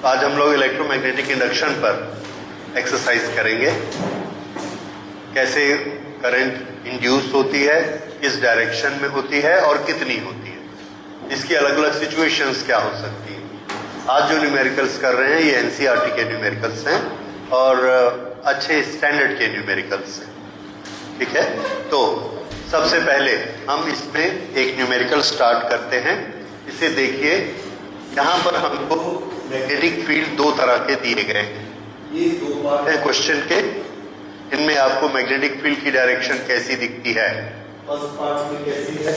आज हम लोग इलेक्ट्रोमैग्नेटिक इंडक्शन पर एक्सरसाइज करेंगे। कैसे करंट इंड्यूस होती है, किस डायरेक्शन में होती है और कितनी होती है, इसकी अलग अलग सिचुएशंस क्या हो सकती है। आज जो न्यूमेरिकल्स कर रहे हैं ये एनसीईआरटी के न्यूमेरिकल्स हैं और अच्छे स्टैंडर्ड के न्यूमेरिकल्स हैं, ठीक है। तो सबसे पहले हम इसमें एक न्यूमेरिकल स्टार्ट करते हैं। इसे देखिए, यहाँ पर हमको मैग्नेटिक फील्ड दो तरह के दिए गए हैं। ये दो पार्ट है क्वेश्चन के, इनमें आपको मैग्नेटिक फील्ड की डायरेक्शन कैसी दिखती है। फर्स्ट पार्ट में कैसी है,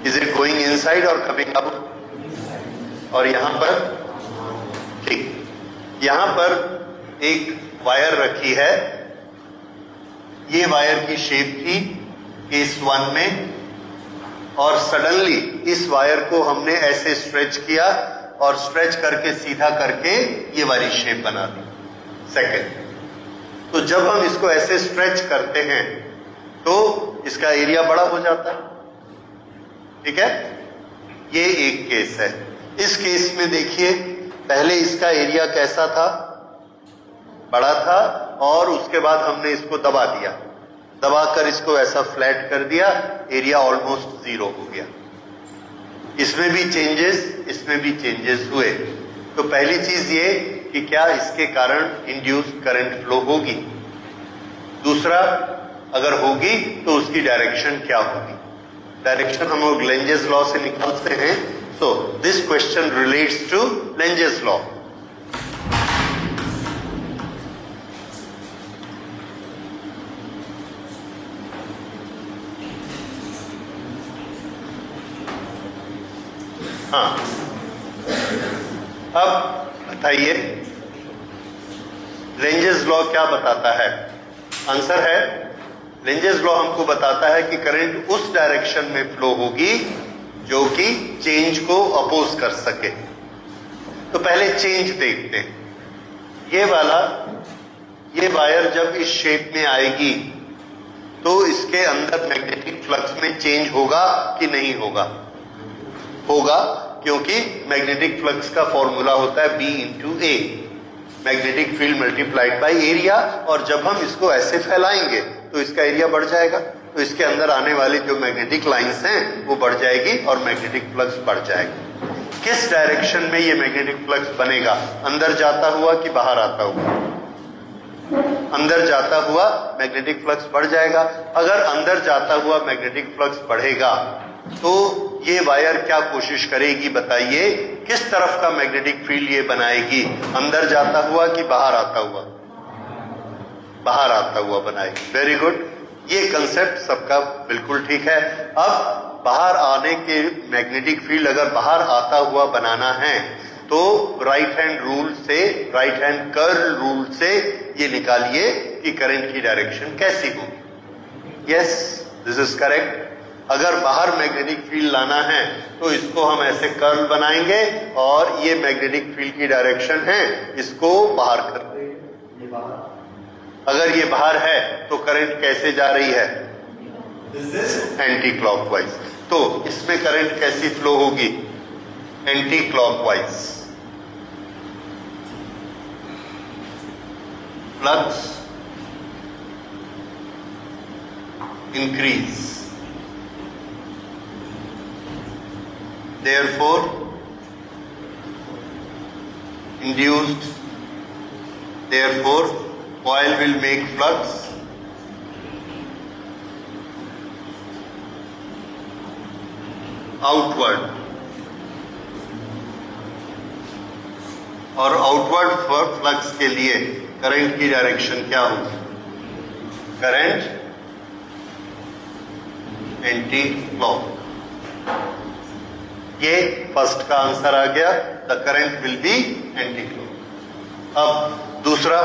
इज इट गोइंग इनसाइड और कमिंग आउट। और यहाँ पर ठीक, यहाँ पर एक वायर रखी है। ये वायर की शेप थी केस 1 में, और सडनली इस वायर को हमने ऐसे स्ट्रेच किया और स्ट्रेच करके सीधा करके ये वाली शेप बना दी। सेकंड, तो जब हम इसको ऐसे स्ट्रेच करते हैं तो इसका एरिया बड़ा हो जाता है, ठीक है। ये एक केस है। इस केस में देखिए, पहले इसका एरिया कैसा था, बड़ा था, और उसके बाद हमने इसको दबा दिया, दबाकर इसको ऐसा फ्लैट कर दिया, एरिया ऑलमोस्ट 0 हो गया। इसमें भी चेंजेस, इसमें भी चेंजेस हुए। तो पहली चीज ये कि क्या इसके कारण इंड्यूस्ड करंट फ्लो होगी। दूसरा, अगर होगी तो उसकी डायरेक्शन क्या होगी। डायरेक्शन हम लोग लेंजेस लॉ से निकालते हैं। So this question relates to Lenz's law. हाँ, अब बताइए लेंजेस लॉ क्या बताता है। आंसर है, लेंजेस लॉ हमको बताता है कि करंट उस डायरेक्शन में फ्लो होगी जो कि चेंज को अपोज कर सके। तो पहले चेंज देखते हैं। ये वाला, ये वायर जब इस शेप में आएगी तो इसके अंदर मैग्नेटिक फ्लक्स में चेंज होगा कि नहीं होगा। होगा, क्योंकि मैग्नेटिक फ्लक्स का फॉर्मूला होता है B × A, magnetic field multiplied by area. और जब हम इसको ऐसे फैलाएंगे तो इसका एरिया बढ़ जाएगा, तो इसके अंदर आने वाली जो मैग्नेटिक लाइंस हैं वो बढ़ जाएगी और मैग्नेटिक फ्लक्स बढ़ जाएगा। किस डायरेक्शन में ये मैग्नेटिक फ्लक्स बनेगा, अंदर जाता हुआ कि बाहर आता हुआ। अंदर जाता हुआ मैग्नेटिक फ्लक्स बढ़ जाएगा। अगर अंदर जाता हुआ मैग्नेटिक फ्लक्स बढ़ेगा तो ये वायर क्या कोशिश करेगी, बताइए, किस तरफ का मैग्नेटिक फील्ड ये बनाएगी, अंदर जाता हुआ कि बाहर आता हुआ। बाहर आता हुआ बनाएगी। वेरी गुड, ये कंसेप्ट सबका बिल्कुल ठीक है। अब बाहर आने के मैग्नेटिक फील्ड अगर बाहर आता हुआ बनाना है तो राइट हैंड रूल से, राइट हैंड कर्ल रूल से ये निकालिए कि करंट की डायरेक्शन कैसी होगी। Yes, this is correct. अगर बाहर मैग्नेटिक फील्ड लाना है तो इसको हम ऐसे कर्ल बनाएंगे और ये मैग्नेटिक फील्ड की डायरेक्शन है, इसको बाहर कर देंगे। अगर ये बाहर है तो करंट कैसे जा रही है, एंटी क्लॉकवाइज। तो इसमें करंट कैसी फ्लो होगी, anti clockwise. Flux increase, therefore induced, therefore coil will make flux outward, और आउटवर्ड फ्लक्स के लिए करंट की डायरेक्शन क्या होगी, करंट एंटी क्लॉक। ये फर्स्ट का आंसर आ गया, the current will be anti clock. अब दूसरा,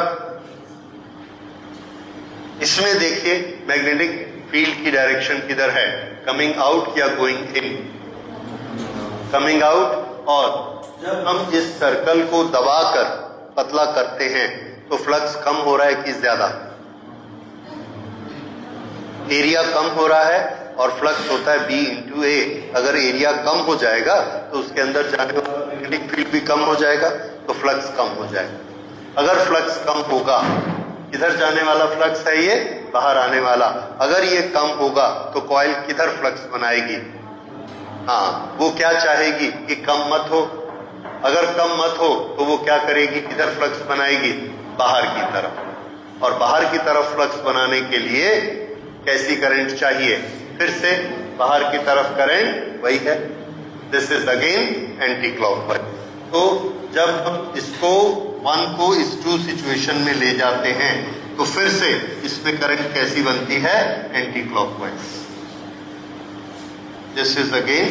इसमें देखिए मैग्नेटिक फील्ड की डायरेक्शन किधर है, कमिंग आउट या गोइंग इन, कमिंग आउट। और जब हम इस सर्कल को दबाकर पतला करते हैं तो फ्लक्स कम हो रहा है कि ज्यादा, एरिया कम हो रहा है और फ्लक्स होता है B × A। अगर एरिया कम हो जाएगा तो उसके अंदर जाने वाला मैग्नेटिक फील्ड भी कम हो जाएगा। तो फ्लक्स कम हो जाएगा। अगर फ्लक्स कम होगा, किधर जाने वाला फ्लक्स है ये, बाहर आने वाला, अगर ये कम होगा तो कॉइल किधर फ्लक्स बनाएगी, हाँ वो क्या चाहेगी कि कम मत हो। अगर कम मत हो तो वो क्या करेगी, किधर फ्लक्स बनाएगी, बाहर की तरफ। और बाहर की तरफ फ्लक्स बनाने के लिए कैसी करंट चाहिए, फिर से बाहर की तरफ करंट वही है, this is again anti clockwise. तो जब हम इसको 1 को इस 2 सिचुएशन में ले जाते हैं तो फिर से इसमें करंट कैसी बनती है, anti clockwise. This is again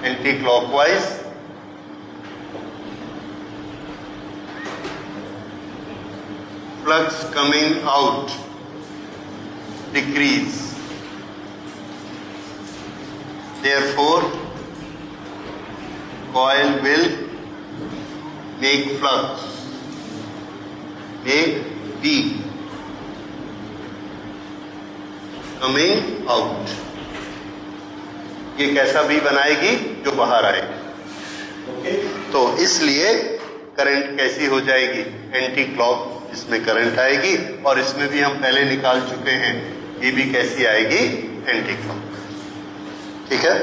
anti clockwise. Flux coming out decrease, therefore coil will make flux, make B coming out। ये कैसा भी बनाएगी, जो बाहर आएगी। तो इसलिए करंट कैसी हो जाएगी, एंटी क्लॉक, इसमें करंट आएगी। और इसमें भी हम पहले निकाल चुके हैं, ये भी कैसी आएगी, एंटी क्लॉक। ठीक है।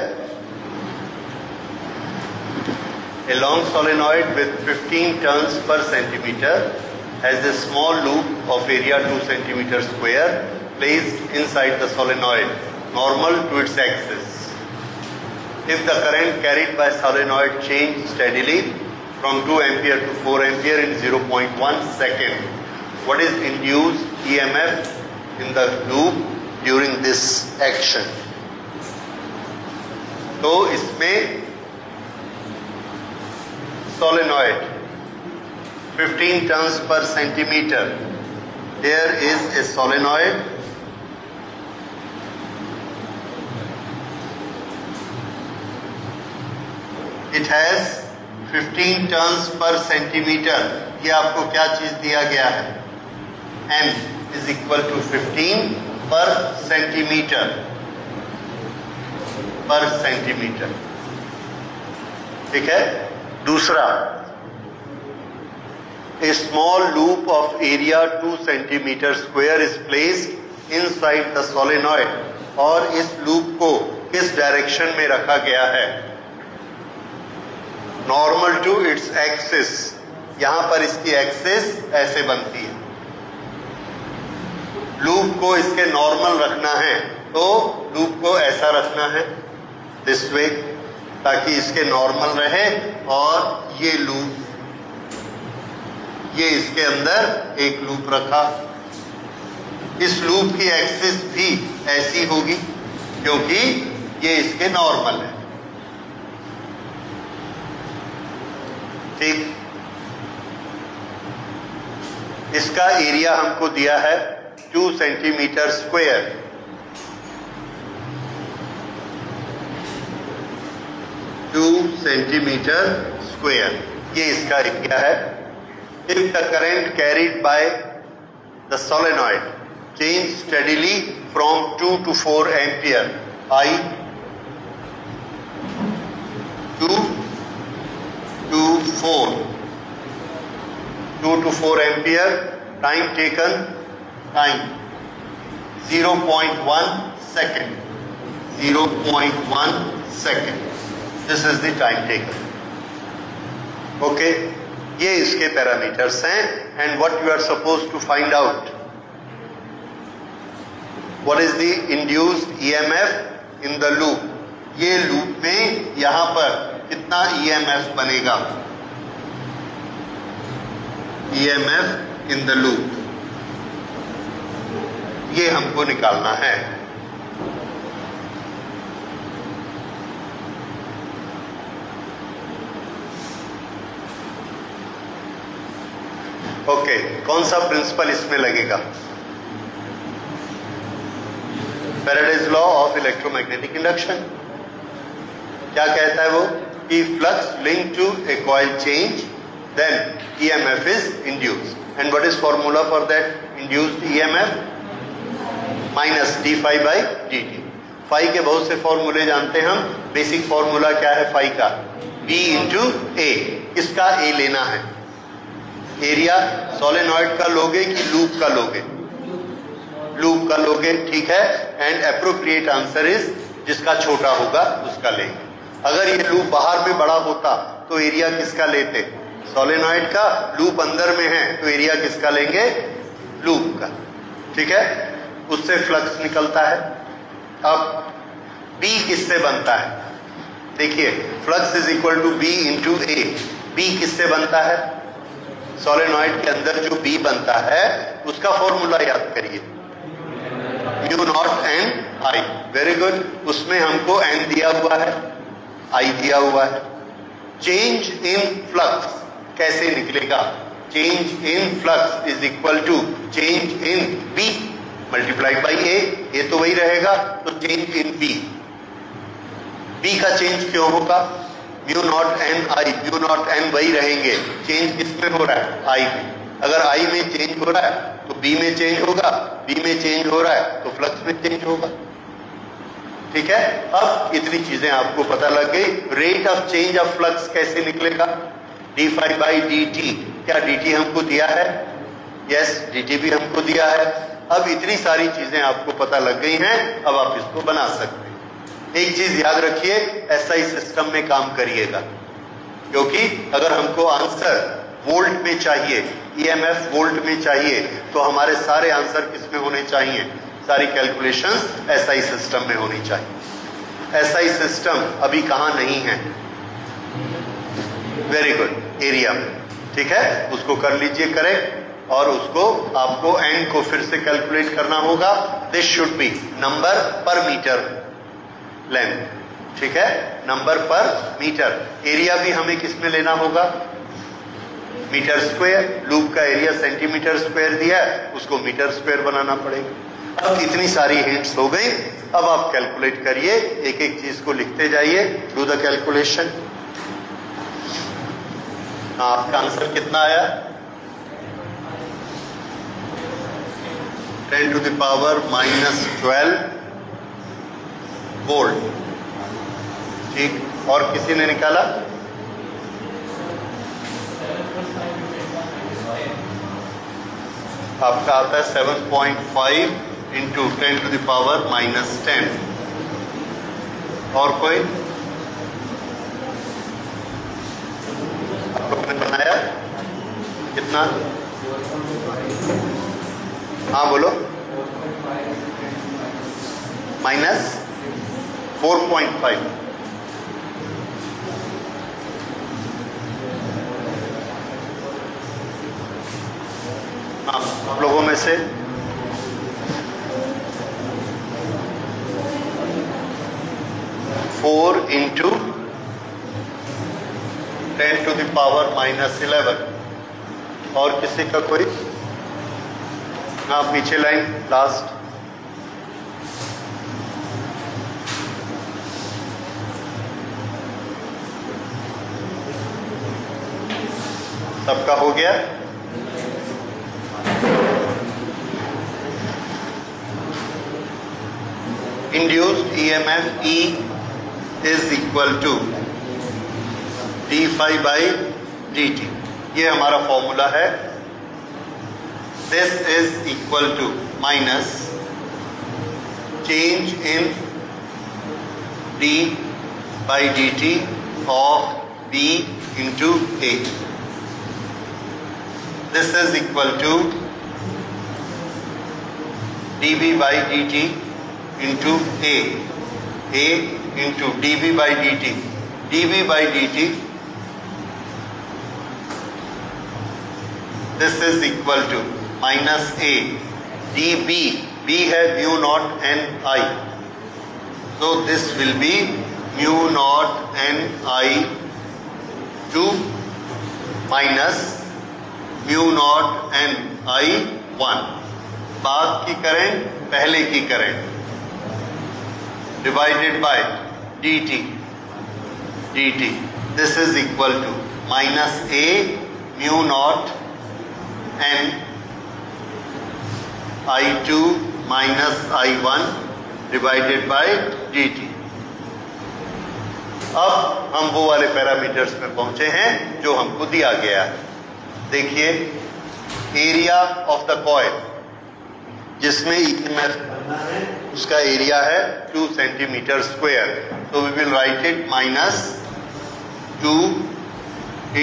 A long solenoid with 15 turns per centimeter has a small loop of area 2 centimeter square placed inside the solenoid, normal to its axis. If the current carried by solenoid changes steadily from 2 ampere to 4 ampere in 0.1 second, what is induced EMF in the loop during this action? तो इसमें solenoid 15 turns per centimeter, there is a solenoid, it has 15 turns per centimeter। ये आपको क्या चीज दिया गया है, N is equal to 15 per centimeter, पर सेंटीमीटर। ठीक है। दूसरा, a small loop of area 2 centimetre square is placed inside the solenoid, और इस लूप को किस डायरेक्शन में रखा गया है, नॉर्मल टू इट्स एक्सिस। यहां पर इसकी एक्सिस ऐसे बनती है, लूप को इसके नॉर्मल रखना है तो लूप को ऐसा रखना है, दिस वे, ताकि इसके नॉर्मल रहे। और ये लूप, ये इसके अंदर एक लूप रखा, इस लूप की एक्सिस भी ऐसी होगी क्योंकि ये इसके नॉर्मल है। ठीक। इसका एरिया हमको दिया है 2 सेंटीमीटर स्क्वायर। सेंटीमीटर स्क्वायर, ये इसका एरिया है। If the current carried by the solenoid change steadily from 2 to 4 ampere, I 2 to 4, 2 to 4 ampere, time taken, time 0.1 second, 0.1 second, this is the time taken। okay, ये इसके parameters हैं। And what you are suppose to find out, what is the induced EMF in the loop. ये loop में यहां पर कितना EMF बनेगा, EMF in the loop, ये हमको निकालना है। ओके, कौन सा प्रिंसिपल इसमें लगेगा, Faraday's law of electromagnetic induction. क्या कहता है वो, कि flux link to a coil change then EMF is induced. And what is formula for that induced EMF, minus D phi by D T. Phi के बहुत से फॉर्मूले जानते हैं हम। बेसिक फॉर्मूला क्या है फाई का? B इंटू ए। किसका ए लेना है? एरिया सोलेनॉइड का लोगे कि लूप का लोगे? लूप का लोगे, ठीक है। एंड एप्रोप्रिएट आंसर इज जिसका छोटा होगा उसका लेंगे। अगर ये लूप बाहर में बड़ा होता तो एरिया किसका लेते? सोलेनॉइड का। लूप अंदर में है तो एरिया किसका लेंगे? लूप का, ठीक है। उससे फ्लक्स निकलता है। अब B किससे बनता है? देखिए flux is equal to B into A. B किससे बनता है? सोलेनॉइड के अंदर जो B बनता है उसका फॉर्मूला याद करिए, म्यू नॉट एन आई। Very good. उसमें हमको n दिया हुआ है, I दिया हुआ है। चेंज इन फ्लक्स कैसे निकलेगा? Change in flux is equal to change in B multiplied by A. ये तो वही रहेगा, तो चेंज इन B। B का चेंज क्यों होगा? Mu naught n I. Mu naught n वही रहेंगे, चेंज किसमें हो रहा है? I में। अगर I में चेंज हो रहा है तो B में चेंज होगा, B में चेंज हो रहा है तो फ्लक्स में चेंज होगा, ठीक है। अब इतनी चीजें आपको पता लग गई। Rate of change of flux कैसे निकलेगा? D phi by D T. क्या dt हमको दिया है? यस, dt भी हमको दिया है। अब इतनी सारी चीजें आपको पता लग गई हैं, अब आप इसको बना सकते हैं। एक चीज याद रखिए, एसआई सिस्टम में काम करिएगा, क्योंकि अगर हमको आंसर वोल्ट में चाहिए, ईएमएफ वोल्ट में चाहिए, तो हमारे सारे आंसर किसमें होने चाहिए? सारी कैलकुलेशंस एसआई सिस्टम में होनी चाहिए। एसआई सिस्टम अभी कहां नहीं है? वेरी गुड, एरिया में, ठीक है। उसको कर लीजिए करेक्ट, और उसको आपको एन को फिर से कैलकुलेट करना होगा। दिस शुड बी नंबर पर मीटर लेंथ, ठीक है, नंबर पर मीटर। एरिया भी हमें किसमें लेना होगा? Metre square. लूप का एरिया सेंटीमीटर स्क्वायर दिया है, उसको मीटर स्क्वायर बनाना पड़ेगा। अब इतनी सारी हिंट्स हो गई, अब आप कैलकुलेट करिए, एक एक चीज को लिखते जाइए। Do the calculation. आपका आंसर कितना आया? 10 to the power minus 12 volt, ठीक। और किसी ने निकाला? आपका आता है 7.5 into 10 to the power minus 10। और कोई? आपने बनाया कितना? हाँ बोलो। माइनस 4.5। आप लोगों में से four into 10 to the power minus 11। और किसी का कोई? हाँ पीछे लाइन लास्ट। सबका हो गया? Induced EMF E is equal to d phi by D t. ये हमारा फॉर्मूला है। This is equal to minus change in d by dt of B into A. This is equal to dB by dt into A. A into dB by dt. dB by dt. This is equal to minus A D B. B है mu naught n I, so this will be mu naught n I 2 minus mu naught n I 1। बाद की current पहले की current divided by dt। This is equal to minus a mu naught n I2 minus I1 divided by dt। अब हम वो वाले parameters में पहुंचे हैं जो हमको दिया गया है। देखिए, एरिया ऑफ द कॉइल जिसमें EMF बनना है उसका एरिया है 2 सेंटीमीटर स्क्वायर। तो we will write it -2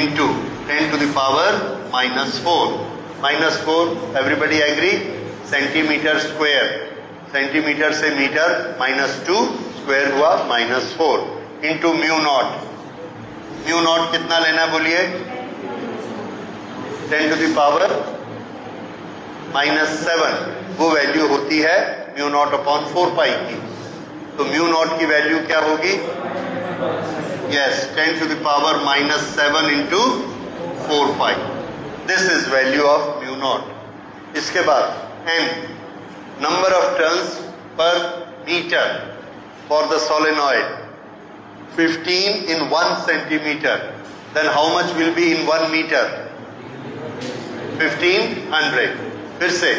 into 10 to the power -4। -4 everybody agree? Centimetre square, centimetre से मीटर -2 स्क्वायर हुआ -4 into mu naught. Mu naught कितना लेना बोलिए? 10 to the power -7। वो वैल्यू होती है म्यू नॉट अपॉन 4 पाई की। तो म्यू नॉट की वैल्यू क्या होगी? Yes, 10 to the power -7 into 4 pi. This is value of mu naught. इसके बाद n, number of turns per metre for the solenoid 15 in 1 centimeter. Then how much will be in 1 meter? 1500। फिर से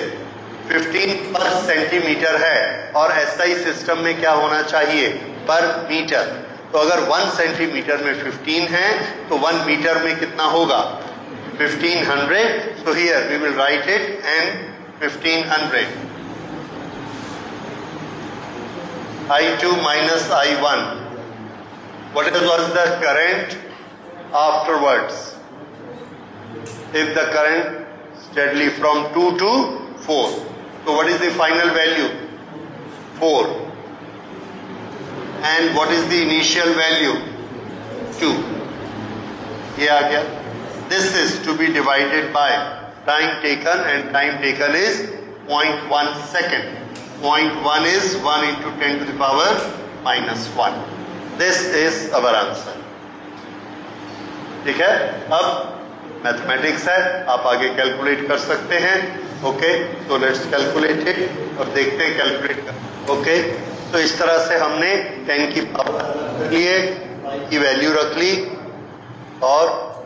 15 पर centimetre है और SI system में क्या होना चाहिए? पर मीटर। तो अगर 1 सेंटीमीटर में 15 है तो 1 मीटर में कितना होगा? 1500। So here we will write it n 1500। I2 minus I1. What was the current afterwards? If the current steadily from 2 to 4. So what is the final value? 4. And what is the initial value? 2. ये आ गया। This is to be divided by time taken, and time taken is 0.1 second. 0.1 is 1 into 10 to the power -1. This is our answer। ठीक है, अब mathematics है, आप आगे calculate कर सकते हैं। ओके, तो लेट्स कैलकुलेट इट और देखते हैं कैलकुलेट कर। ओके, तो इस तरह से हमने 10 की पावर लिए की वैल्यू रख ली और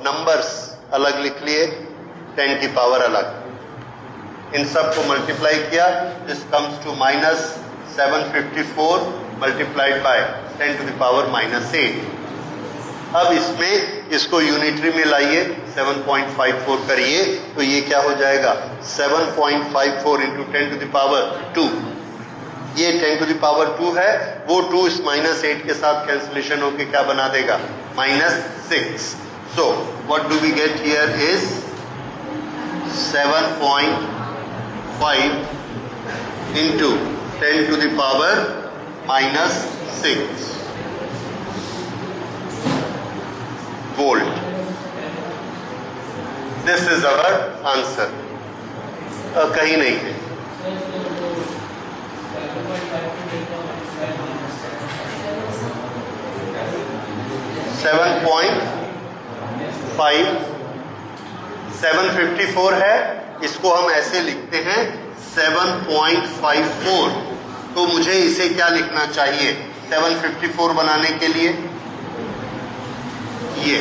नंबर्स अलग लिख लिए, 10 की पावर अलग। इन सब को मल्टीप्लाई किया, this comes to -754 multiplied by 10 to the power -8। अब इसमें इसको यूनिटरी में लाइए, 7.54 करिए तो ये क्या हो जाएगा? 7.54 इंटू 10 to the power 2। ये 10 to the power 2 है, वो 2 इस -8 के साथ कैंसिलेशन होके क्या बना देगा? -6। So what do we get here is 7.5 into 10 to the power -6 volt. This is our answer। कहीं नहीं है। 7.5 754 है, इसको हम ऐसे लिखते हैं 7.54। तो मुझे इसे क्या लिखना चाहिए 754 बनाने के लिए? ये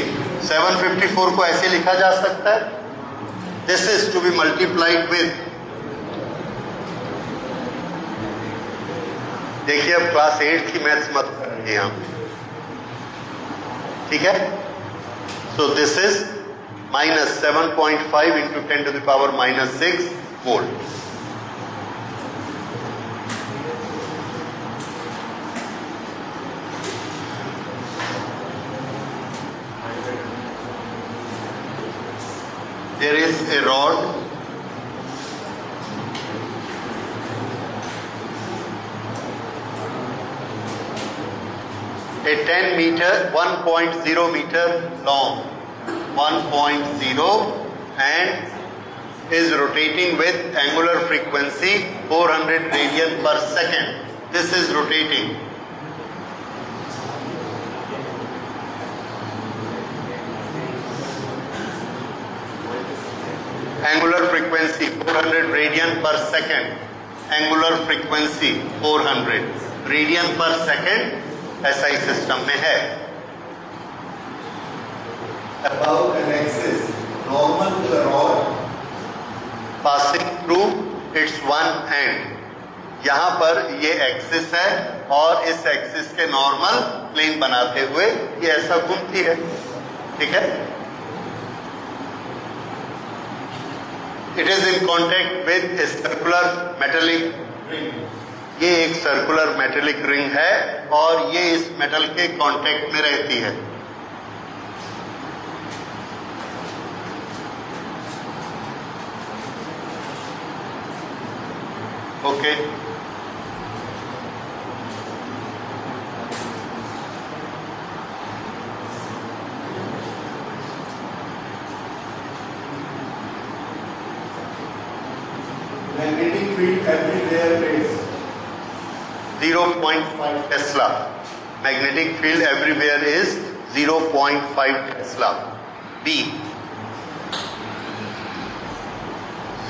754 को ऐसे लिखा जा सकता है, this is to be multiplied with. देखिए, अब क्लास 8 की मैथ्स मत करिए यहाँ, ठीक है? So this is -7.5 into 10 to the power -6 volt. There is a rod a 10 meter 1.0 meter long, 1.0, and is rotating with angular frequency 400 radian per second. This is rotating. Angular frequency 400 radian per second, angular frequency 400 radian per second SI system में है। About an axis normal to the rod passing through its one end, यहां पर ये axis है और इस axis के normal plane बनाते हुए ये ऐसा घूमती है, ठीक है। It is in contact with a circular metallic ring. ये एक सर्कुलर मेटेलिक रिंग है और ये इस मेटल के कांटेक्ट में रहती है। Okay, magnetic field everywhere is 0.5 Tesla. Magnetic field everywhere is 0.5 Tesla. B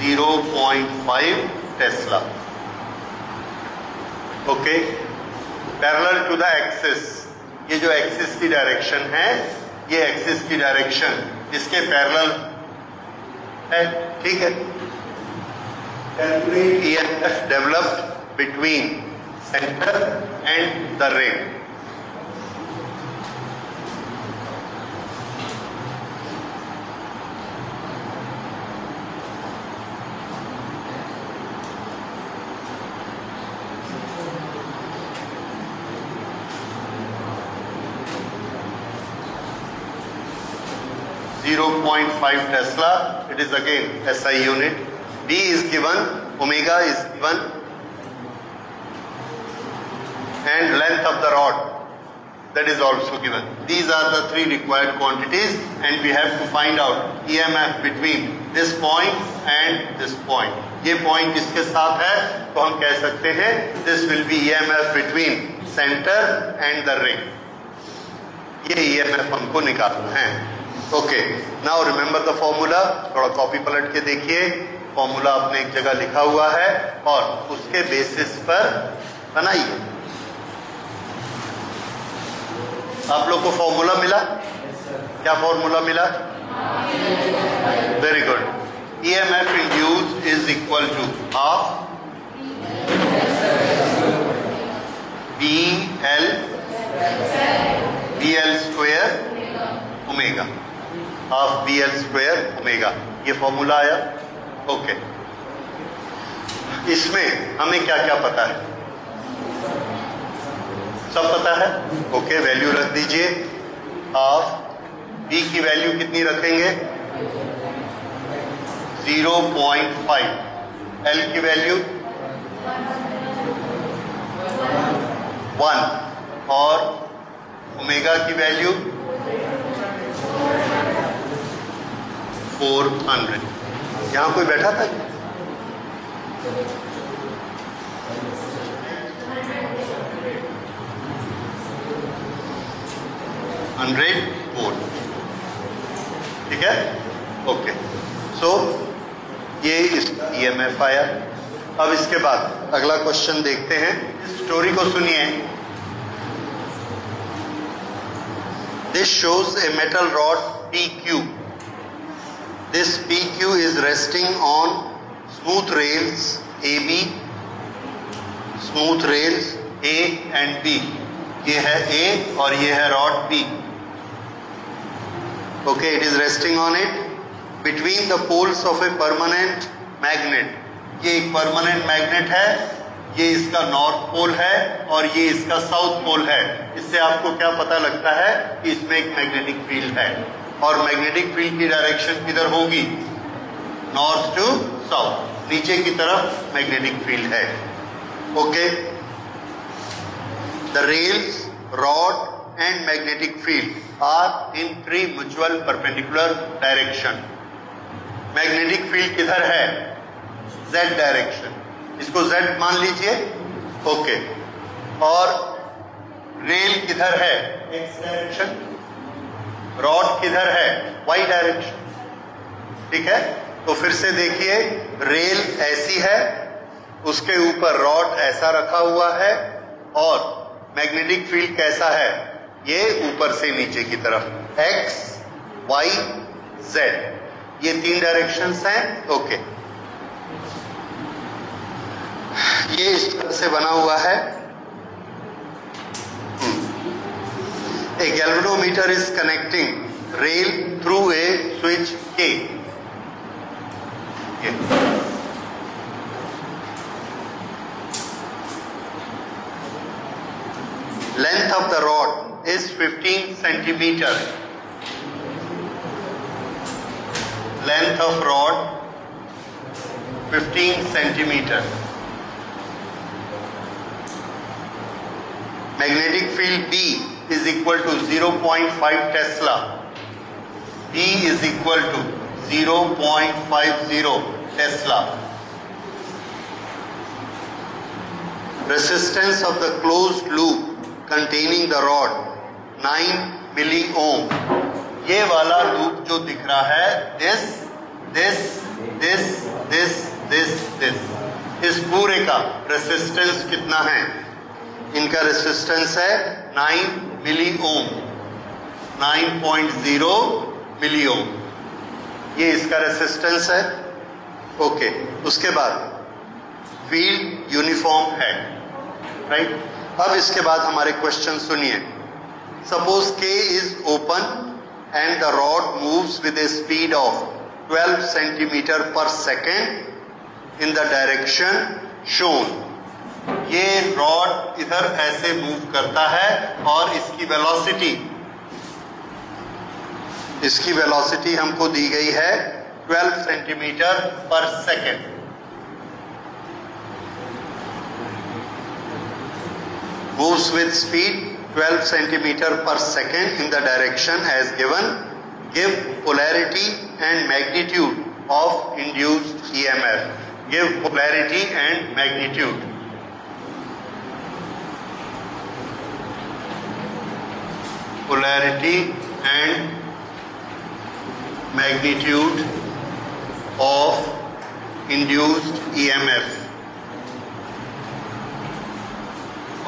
0.5 Tesla. Okay. Parallel to the axis. ये जो एक्सिस की डायरेक्शन है, ये एक्सिस की डायरेक्शन इसके पैरेलल है, ठीक है। EMF developed between center and the ring. .5 Tesla. It is again SI unit. B is given, omega is given, and length of the rod, that is also given. These are the three required quantities and we have to find out EMF between this point and this point. ये point इसके साथ है तो हम कह सकते हैं this will be EMF between center and the ring. ये EMF हमको निकालना है। Okay, now remember the formula. थोड़ा कॉपी पलट के देखिए, फॉर्मूला आपने एक जगह लिखा हुआ है और उसके बेसिस पर बनाइए। आप लोग को फॉर्मूला मिला? क्या फॉर्मूला मिला? Very good. EMF induced is equal to half BL square omega, half BL square omega. ये फॉर्मूला आया। ओके, इसमें हमें क्या क्या पता है? सब पता है। ओके, वैल्यू रख दीजिए। हाफ B की वैल्यू कितनी रखेंगे? 0.5। L की वैल्यू 1 और ओमेगा की वैल्यू 400। यहां कोई बैठा था? 100 वोल्ट, ठीक है। ओके, सो ये इस EMF आया। अब इसके बाद अगला क्वेश्चन देखते हैं। स्टोरी को सुनिए। This shows a metal rod PQ. This PQ is resting on smooth rails AB, smooth rails A and B. ये है A और ये है rod B. Okay, it is resting on it between the poles of a permanent magnet. ये एक permanent magnet है, ये इसका नॉर्थ पोल है और ये इसका साउथ पोल है। इससे आपको क्या पता लगता है कि इसमें एक मैग्नेटिक फील्ड है और मैग्नेटिक फील्ड की डायरेक्शन किधर होगी? नॉर्थ टू साउथ, नीचे की तरफ मैग्नेटिक फील्ड है। Okay, the rails, rod and magnetic field are in 3 mutual perpendicular direction. Magnetic field किधर है? Z डायरेक्शन, इसको Z मान लीजिए। ओके, और रेल किधर है? X direction. रॉड किधर है? Y डायरेक्शन, ठीक है। तो फिर से देखिए, रेल ऐसी है, उसके ऊपर रॉड ऐसा रखा हुआ है और मैग्नेटिक फील्ड कैसा है? ये ऊपर से नीचे की तरफ X, Y, Z, ये 3 डायरेक्शंस हैं। ओके, ये इस तरह से बना हुआ है। A galvanometer is connecting rail through a switch K. Length of the rod is 15 centimeter. Length of rod 15 centimeter. Magnetic field B is equal to 0.5 Tesla. B is equal to 0.50 Tesla. Resistance of the closed loop containing the rod 9 milli ohm. ये वाला loop जो दिख रहा है this इस पूरे का resistance कितना है? इनका रेसिस्टेंस है 9 मिली ओम, 9.0 मिली ओम, ये इसका रेसिस्टेंस है। ओके, उसके बाद फील्ड यूनिफॉर्म है, राइट। अब इसके बाद हमारे क्वेश्चन सुनिए। Suppose K is open and the rod moves with a speed of 12 centimeter per second in the direction shown. ये रॉड इधर ऐसे मूव करता है और इसकी वेलोसिटी हमको दी गई है 12 सेंटीमीटर पर second. Moves with speed 12 centimeter per second in the direction as given. Give polarity and magnitude of induced EMF. Give polarity and magnitude. Polarity and magnitude of induced EMF.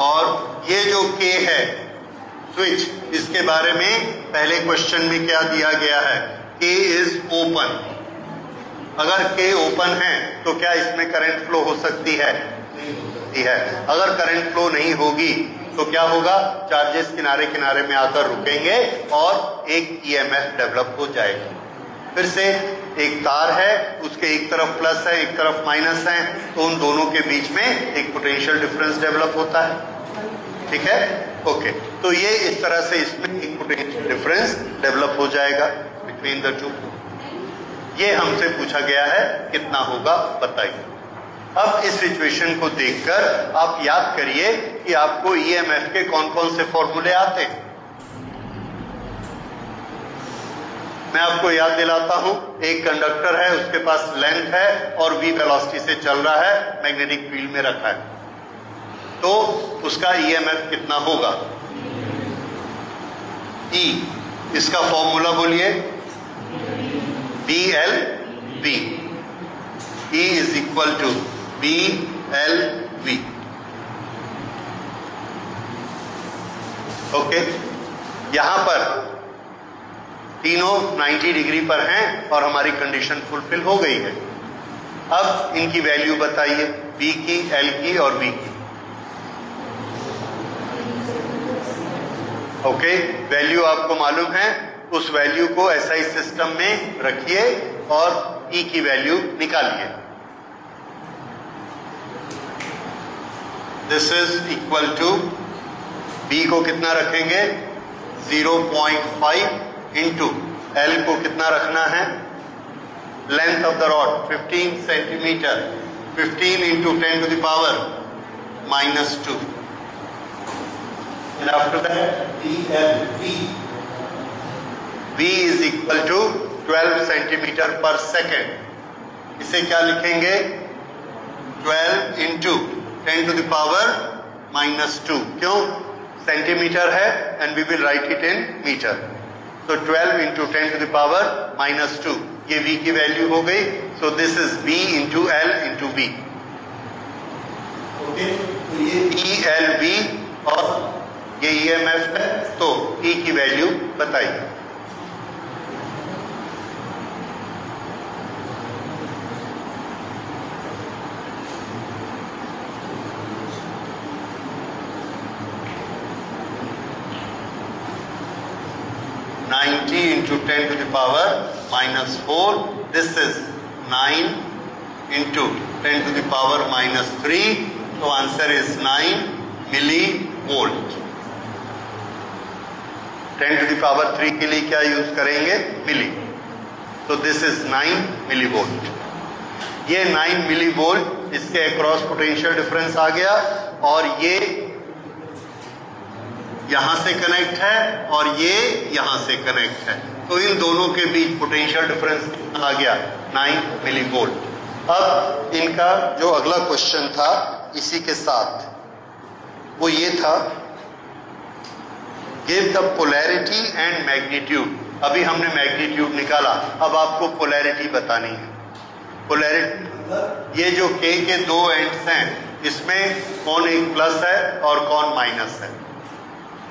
और ये जो K है switch, इसके बारे में पहले question में क्या दिया गया है? K is open. अगर K ओपन है तो क्या इसमें करंट फ्लो हो सकती है? नहीं है। अगर करंट फ्लो नहीं होगी तो क्या होगा? चार्जेस किनारे किनारे में आकर रुकेंगे और एक EMF डेवलप हो जाएगा। फिर से एक तार है, उसके एक तरफ प्लस है एक तरफ माइनस है, तो उन दोनों के बीच में एक पोटेंशियल डिफरेंस डेवलप होता है, ठीक है। ओके, तो ये इस तरह से इसमें एक पोटेंशियल डिफरेंस डेवलप हो जाएगा बिटवीन द टू। ये हमसे पूछा गया है कितना होगा बताइए। अब इस सिचुएशन को देखकर आप याद करिए कि आपको EMF के कौन कौन से फॉर्मूले आते हैं। मैं आपको याद दिलाता हूं, एक कंडक्टर है, उसके पास लेंथ है और v वेलोसिटी से चल रहा है, मैग्नेटिक फील्ड में रखा है, तो उसका EMF कितना होगा? E, इसका फॉर्मूला बोलिए, BLV। E is equal to BLV। Okay, यहां पर तीनों 90 डिग्री पर हैं और हमारी कंडीशन फुलफिल हो गई है। अब इनकी वैल्यू बताइए, B की, L की और V की। ओके, वैल्यू आपको मालूम है, उस वैल्यू को SI सिस्टम में रखिए और E की वैल्यू निकालिए। This is equal to, B को कितना रखेंगे? 0.5 इंटू L को कितना रखना है? Length of the rod 15 centimetre, 15 into 10 to the power -2। And after that, BLV. V is equal to 12 centimetre पर सेकेंड। इसे क्या लिखेंगे? 12 इंटू 10 टू द पावर -2। क्यों? सेंटीमीटर है and we will write it in metre. तो 12 into 10 to the power -2, ये V की value हो गई। So this is B into L into V। Okay, तो ये ELV और ये EMF है, तो E की वैल्यू बताइए। 90 into 10 to the power minus 4. This is 9 into 10 to the power minus 3. So answer is 9 millivolt. 10 to the power 3 के लिए क्या यूज करेंगे? मिली. तो दिस इज 9 millivolt. ये 9 millivolt, इसके अक्रॉस पोटेंशियल डिफरेंस आ गया और ये यहां से कनेक्ट है और ये यहां से कनेक्ट है. तो इन दोनों के बीच पोटेंशियल डिफरेंस आ गया 9 millivolt. अब इनका जो अगला क्वेश्चन था इसी के साथ, वो ये था, give the polarity and magnitude. अभी हमने मैग्नीट्यूड निकाला, अब आपको पोलैरिटी बतानी है. पोलैरिटी, ये जो K के दो एंड्स हैं, इसमें कौन एक प्लस है और कौन माइनस है.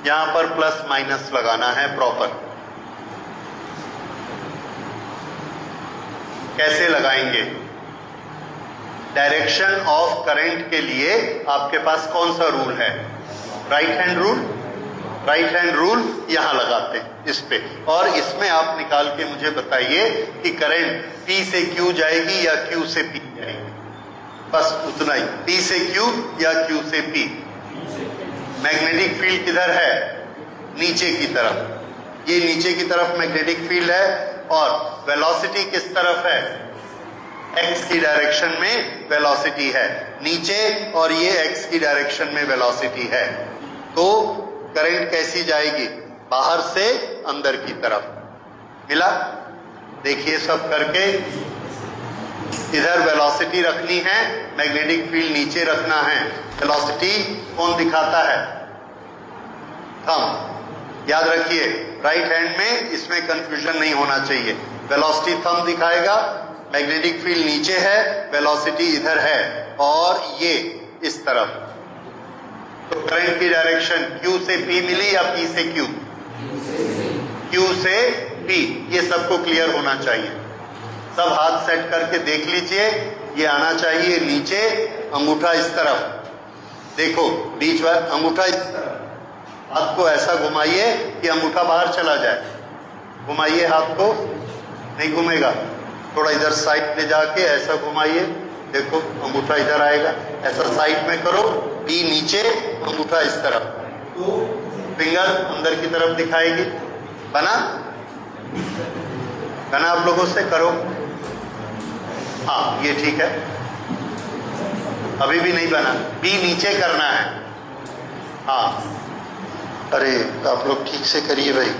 यहां पर प्लस माइनस लगाना है प्रॉपर. कैसे लगाएंगे? डायरेक्शन ऑफ करंट के लिए आपके पास कौन सा रूल है? Right hand rule. Right hand rule यहां लगाते हैं इस पे, और इसमें आप निकाल के मुझे बताइए कि करंट P से Q जाएगी या Q से P जाएगी. बस उतना ही. P से Q या Q से P. मैग्नेटिक फील्ड किधर है? नीचे की तरफ. ये नीचे की तरफ मैग्नेटिक फील्ड है और वेलोसिटी किस तरफ है? x की डायरेक्शन में वेलोसिटी है नीचे, और ये x की डायरेक्शन में वेलोसिटी है. तो करंट कैसी जाएगी? बाहर से अंदर की तरफ. मिला? देखिए सब करके. इधर वेलोसिटी रखनी है, मैग्नेटिक फील्ड नीचे रखना है. वेलोसिटी कौन दिखाता है? थंब. याद रखिए, राइट हैंड में इसमें कंफ्यूजन नहीं होना चाहिए. वेलोसिटी थंब दिखाएगा, मैग्नेटिक फील्ड नीचे है, वेलोसिटी इधर है, और ये इस तरफ. तो करंट की डायरेक्शन Q से P मिली या P से Q? Q से P. ये सबको क्लियर होना चाहिए. सब हाथ सेट करके देख लीजिए. ये आना चाहिए नीचे, अंगूठा इस तरफ. देखो बीच में अंगूठा इस तरफ. हाथ को ऐसा घुमाइए कि अंगूठा बाहर चला जाए. घुमाइए हाथ को. नहीं घूमेगा. थोड़ा इधर साइड ले जाके ऐसा घुमाइए. देखो अंगूठा इधर आएगा. ऐसा साइड में करो. P नीचे, अंगूठा इस तरफ. तो फिंगर अंदर की तरफ दिखाएगी. बना? बना आप लोगों से? करो. हाँ ये ठीक है. अभी भी नहीं बना. P नीचे करना है. हाँ अरे आप लोग ठीक से करिए भाई,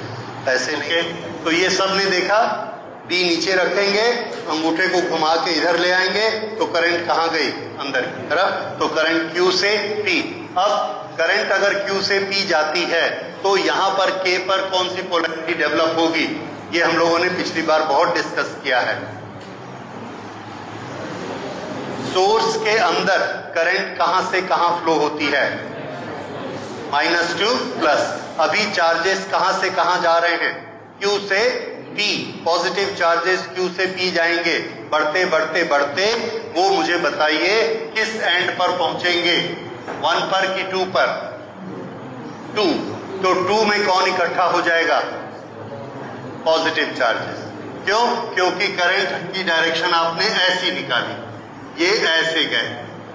ऐसे नहीं. तो ये सब ने देखा. P नीचे रखेंगे, अंगूठे को घुमा के इधर ले आएंगे, तो करंट कहाँ गई? अंदर की तरफ. तो करंट Q से P. अब करंट अगर Q से P जाती है तो यहां पर K पर कौन सी पोलैरिटी डेवलप होगी? ये हम लोगों ने पिछली बार बहुत डिस्कस किया है. सोर्स के अंदर करंट कहां से कहां फ्लो होती है? Minus two plus. अभी चार्जेस कहां से कहां जा रहे हैं? Q से P. पॉजिटिव चार्जेस Q से P जाएंगे. बढ़ते बढ़ते बढ़ते वो मुझे बताइए किस एंड पर पहुंचेंगे? 1 पर कि 2 पर? 2. तो 2 में कौन इकट्ठा हो जाएगा? Positive charges. क्यों? क्योंकि करंट की डायरेक्शन आपने ऐसी निकाली. ये ऐसे गए,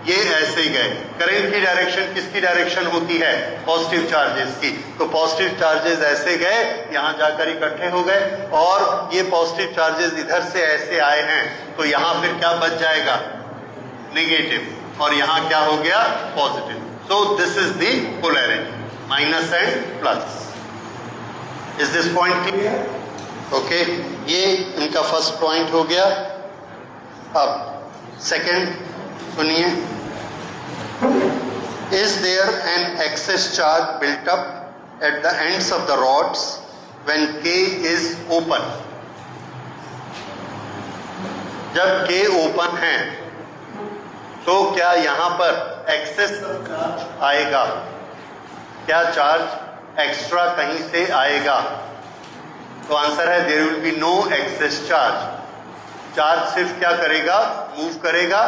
ये ऐसे गए. करंट की डायरेक्शन किसकी डायरेक्शन होती है? पॉजिटिव चार्जेस की. तो पॉजिटिव चार्जेस ऐसे गए, यहां जाकर इकट्ठे हो गए, और ये पॉजिटिव चार्जेस इधर से ऐसे आए हैं, तो यहां फिर क्या बच जाएगा? नेगेटिव. और यहां क्या हो गया? Positive. So this is the polarity, minus and plus. Is this point clear? Okay. ये इनका फर्स्ट पॉइंट हो गया. अब सेकेंड सुनिए. Is there an excess charge built up at the ends of the rods when K is open? जब K open है तो क्या यहां पर एक्सेस चार्ज आएगा? क्या चार्ज एक्स्ट्रा कहीं से आएगा? तो आंसर है there will be no excess charge. Charge सिर्फ क्या करेगा? मूव करेगा.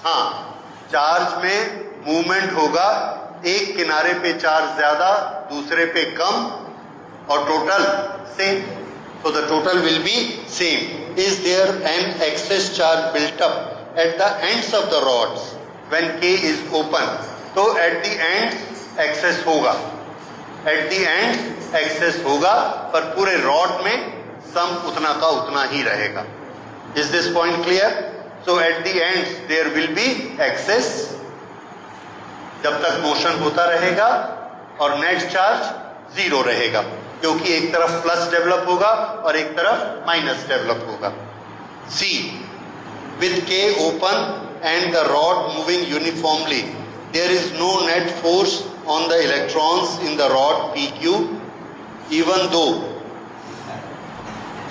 हाँ, चार्ज में मूवमेंट होगा. एक किनारे पे चार्ज ज्यादा, दूसरे पे कम. और total same, so the total will be same. Is there an excess charge built up at the ends of the rods when K is open? तो at the ends excess होगा, at the ends excess होगा, पर पूरे rod में सम उतना का उतना ही रहेगा. Is this point clear? So at the ends there will be excess जब तक मोशन होता रहेगा और नेट चार्ज जीरो रहेगा, क्योंकि एक तरफ प्लस डेवलप होगा और एक तरफ माइनस डेवलप होगा. C, with K open and the rod moving uniformly there is no net force on the electrons in the rod P Q even though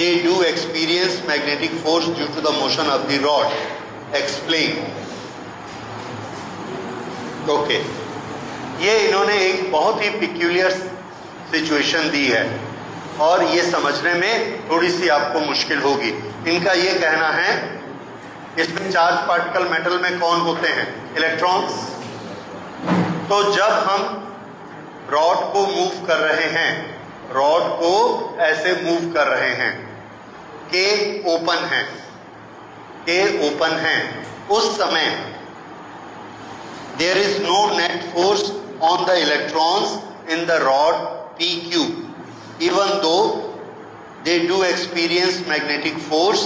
they do experience magnetic force due to the motion of the rod. Explain. Okay. ये इन्होंने एक बहुत ही peculiar situation दी है और ये समझने में थोड़ी सी आपको मुश्किल होगी. इनका ये कहना है इसमें चार्ज पार्टिकल मेटल में कौन होते हैं? इलेक्ट्रॉन्स. तो जब हम रॉड को मूव कर रहे हैं, रॉड को ऐसे मूव कर रहे हैं, के ओपन है, के ओपन है, उस समय there is no net force on the electrons in the rod PQ even though they do experience magnetic force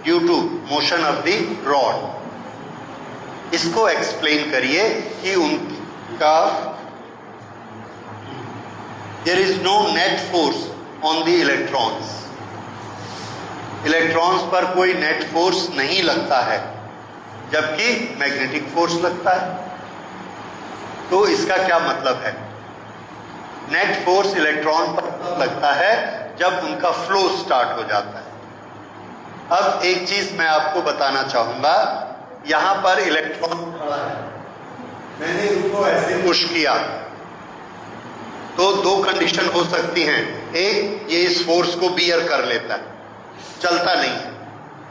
due to motion of the rod. इसको एक्सप्लेन करिए कि उनका there is no net force on the electrons. Electrons पर कोई net force नहीं लगता है जबकि मैग्नेटिक फोर्स लगता है. तो इसका क्या मतलब है? नेट फोर्स इलेक्ट्रॉन पर लगता है जब उनका फ्लो स्टार्ट हो जाता है. अब एक चीज मैं आपको बताना चाहूंगा, यहां पर इलेक्ट्रॉन खड़ा है, मैंने उसको ऐसे पुश किया तो दो कंडीशन हो सकती हैं. एक, ये इस फोर्स को बियर कर लेता है, चलता नहीं है,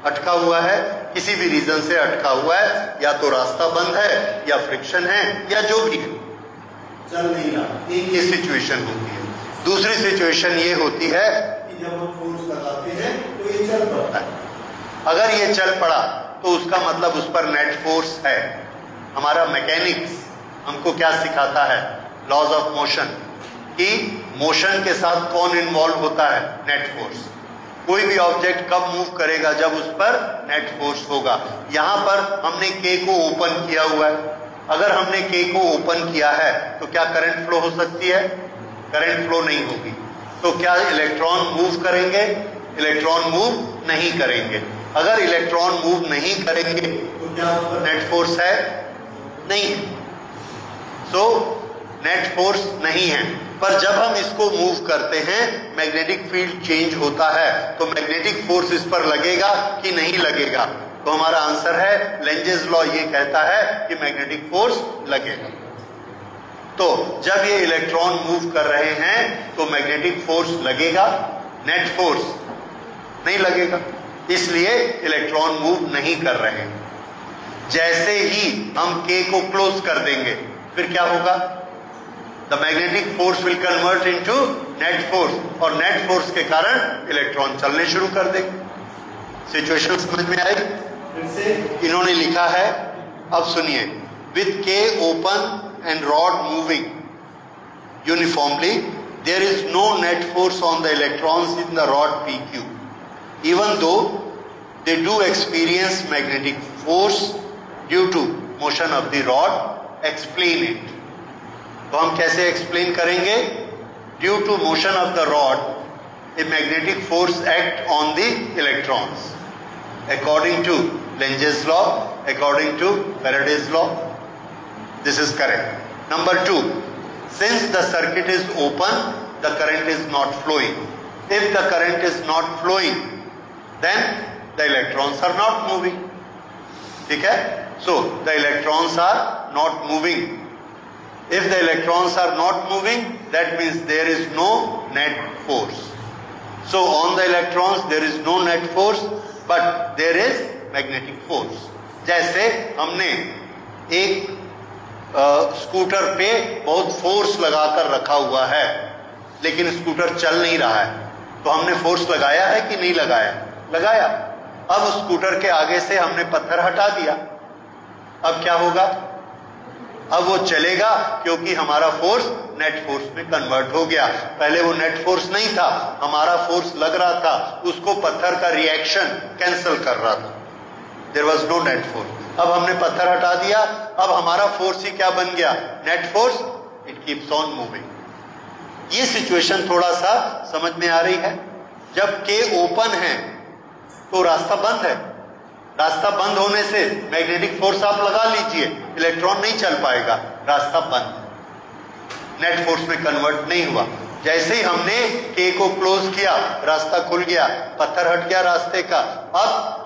अटका हुआ है, किसी भी रीजन से अटका हुआ है, या तो रास्ता बंद है या फ्रिक्शन है या जो भी है, चल नहीं रहा. एक ये सिचुएशन होती है. दूसरी सिचुएशन ये होती है कि जब हम फोर्स लगाते हैं तो ये चल पड़ता है. अगर ये चल पड़ा तो उसका मतलब उस पर नेट फोर्स है. हमारा मैकेनिक्स हमको क्या सिखाता है? लॉज ऑफ मोशन, कि मोशन के साथ कौन इन्वॉल्व होता है? Net force. कोई भी ऑब्जेक्ट कब मूव करेगा? जब उस पर नेट फोर्स होगा. यहां पर हमने के को ओपन किया हुआ है. अगर हमने के को ओपन किया है तो क्या करंट फ्लो हो सकती है? करंट फ्लो नहीं होगी. तो क्या इलेक्ट्रॉन मूव करेंगे? इलेक्ट्रॉन मूव नहीं करेंगे. अगर इलेक्ट्रॉन मूव नहीं करेंगे तो क्या उस पर नेट फोर्स है? नहीं है. सो नेट फोर्स नहीं है. पर जब हम इसको मूव करते हैं मैग्नेटिक फील्ड चेंज होता है, तो मैग्नेटिक फोर्स इस पर लगेगा कि नहीं लगेगा? तो हमारा आंसर है लेंजेस लॉ ये कहता है कि मैग्नेटिक फोर्स लगेगा. तो जब ये इलेक्ट्रॉन मूव कर रहे हैं तो मैग्नेटिक फोर्स लगेगा, नेट फोर्स नहीं लगेगा, इसलिए इलेक्ट्रॉन मूव नहीं कर रहे हैं. जैसे ही हम के को क्लोज कर देंगे फिर क्या होगा? The magnetic force will convert into net force, और नेट फोर्स के कारण इलेक्ट्रॉन चलने शुरू कर देंगे. सिचुएशन समझ में आई? इन्होंने लिखा है, अब सुनिए, with K open and rod moving uniformly there is no net force on the electrons in the rod PQ even though they do experience magnetic force due to motion of the rod. Explain it. तो हम कैसे explain करेंगे? Due to motion of the rod, a magnetic force act on the electrons according to Lenge's law, according to Faraday's law. This is correct. Number 2, since the circuit is open, the current is not flowing. If the current is not flowing, then the electrons are not moving. ठीक है? So the electrons are not moving. If the electrons are not moving, that means there is no net force. So on the electrons there is no net force, but there is magnetic force. जैसे हमने एक scooter पे बहुत force लगाकर रखा हुआ है, लेकिन स्कूटर चल नहीं रहा है, तो हमने फोर्स लगाया है कि नहीं लगाया? लगाया। अब उस स्कूटर के आगे से हमने पत्थर हटा दिया, अब क्या होगा? अब वो चलेगा, क्योंकि हमारा फोर्स नेट फोर्स में कन्वर्ट हो गया। पहले वो नेट फोर्स नहीं था, हमारा फोर्स लग रहा था, उसको पत्थर का रिएक्शन कैंसिल कर रहा था, there was no net force. अब हमने पत्थर हटा दिया, अब हमारा फोर्स ही क्या बन गया? Net force, it keeps on moving. ये सिचुएशन थोड़ा सा समझ में आ रही है? जब के ओपन है तो रास्ता बंद है, रास्ता बंद होने से मैग्नेटिक फोर्स आप लगा लीजिए, इलेक्ट्रॉन नहीं चल पाएगा, रास्ता बंद, नेट फोर्स में कन्वर्ट नहीं हुआ। जैसे ही हमने के को क्लोज किया, रास्ता खुल गया, पत्थर हट गया रास्ते का, अब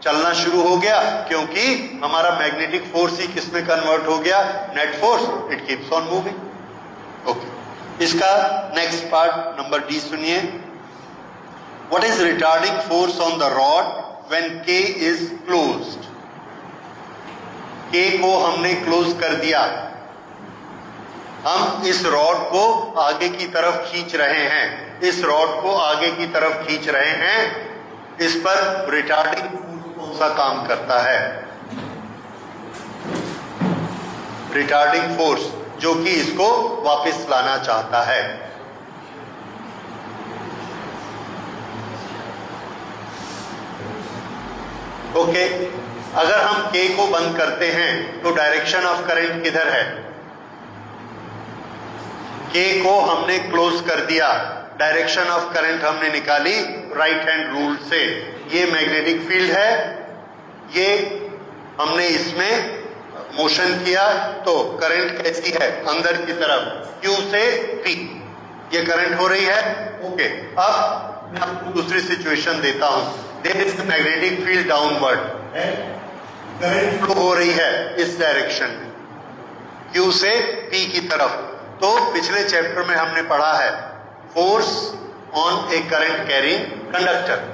चलना शुरू हो गया, क्योंकि हमारा मैग्नेटिक फोर्स ही किस में कन्वर्ट हो गया? Net force, it keeps on moving. Okay, इसका नेक्स्ट पार्ट नंबर डी सुनिए। What is retarding force on the rod when K is closed? K को हमने क्लोज कर दिया, हम इस रॉड को आगे की तरफ खींच रहे हैं, इस रॉड को आगे की तरफ खींच रहे हैं, इस पर रिटार्डिंग फोर्स कौन सा काम करता है? रिटार्डिंग फोर्स, जो कि इसको वापस लाना चाहता है। ओके, अगर हम K को बंद करते हैं तो डायरेक्शन ऑफ करंट किधर है? K को हमने क्लोज कर दिया, डायरेक्शन ऑफ करंट हमने निकाली राइट हैंड रूल से। ये मैग्नेटिक फील्ड है, ये हमने इसमें मोशन किया तो करंट कैसी है? अंदर की तरफ, Q से P, ये करंट हो रही है। ओके, अब मैं आपको दूसरी सिचुएशन देता हूं। There is magnetic field downward, current flow हो रही है इस डायरेक्शन में, Q से P की तरफ। तो पिछले चैप्टर में हमने पढ़ा है force on A current carrying conductor.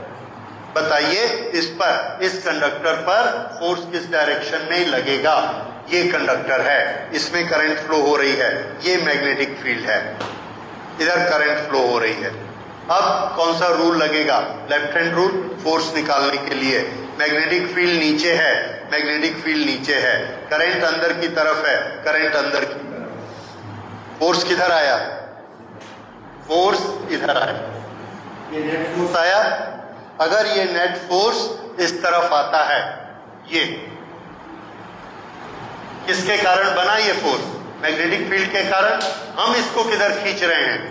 बताइए इस पर, इस कंडक्टर पर फोर्स किस डायरेक्शन में लगेगा? ये कंडक्टर है, इसमें करंट फ्लो हो रही है, ये मैग्नेटिक फील्ड है, इधर करंट फ्लो हो रही है। अब कौन सा रूल लगेगा? लेफ्ट हैंड रूल, फोर्स निकालने के लिए। मैग्नेटिक फील्ड नीचे है, मैग्नेटिक फील्ड नीचे है, करंट अंदर की तरफ है, करंट अंदर की तरफ। फोर्स किधर आया? फोर्स इधर आया, ये नेट फोर्स आया। अगर ये नेट फोर्स इस तरफ आता है, ये किसके कारण बना? ये फोर्स मैग्नेटिक फील्ड के कारण। हम इसको किधर खींच रहे हैं?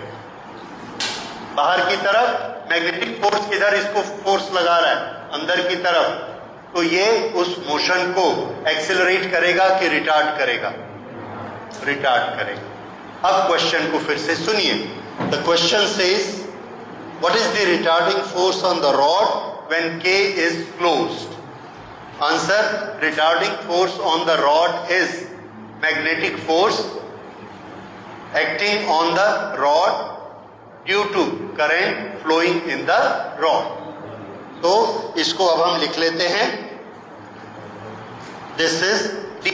बाहर की तरफ। मैग्नेटिक फोर्स किधर इसको फोर्स लगा रहा है? अंदर की तरफ। तो ये उस मोशन को एक्सेलरेट करेगा कि रिटार्ड करेगा? रिटार्ड करेगा। अब क्वेश्चन को फिर से सुनिए। The question says what is the retarding force on the rod when K is closed? Answer, retarding force on the rod is magnetic force acting on the rod due to current flowing in the rod. तो इसको अब हम लिख लेते हैं, this is D।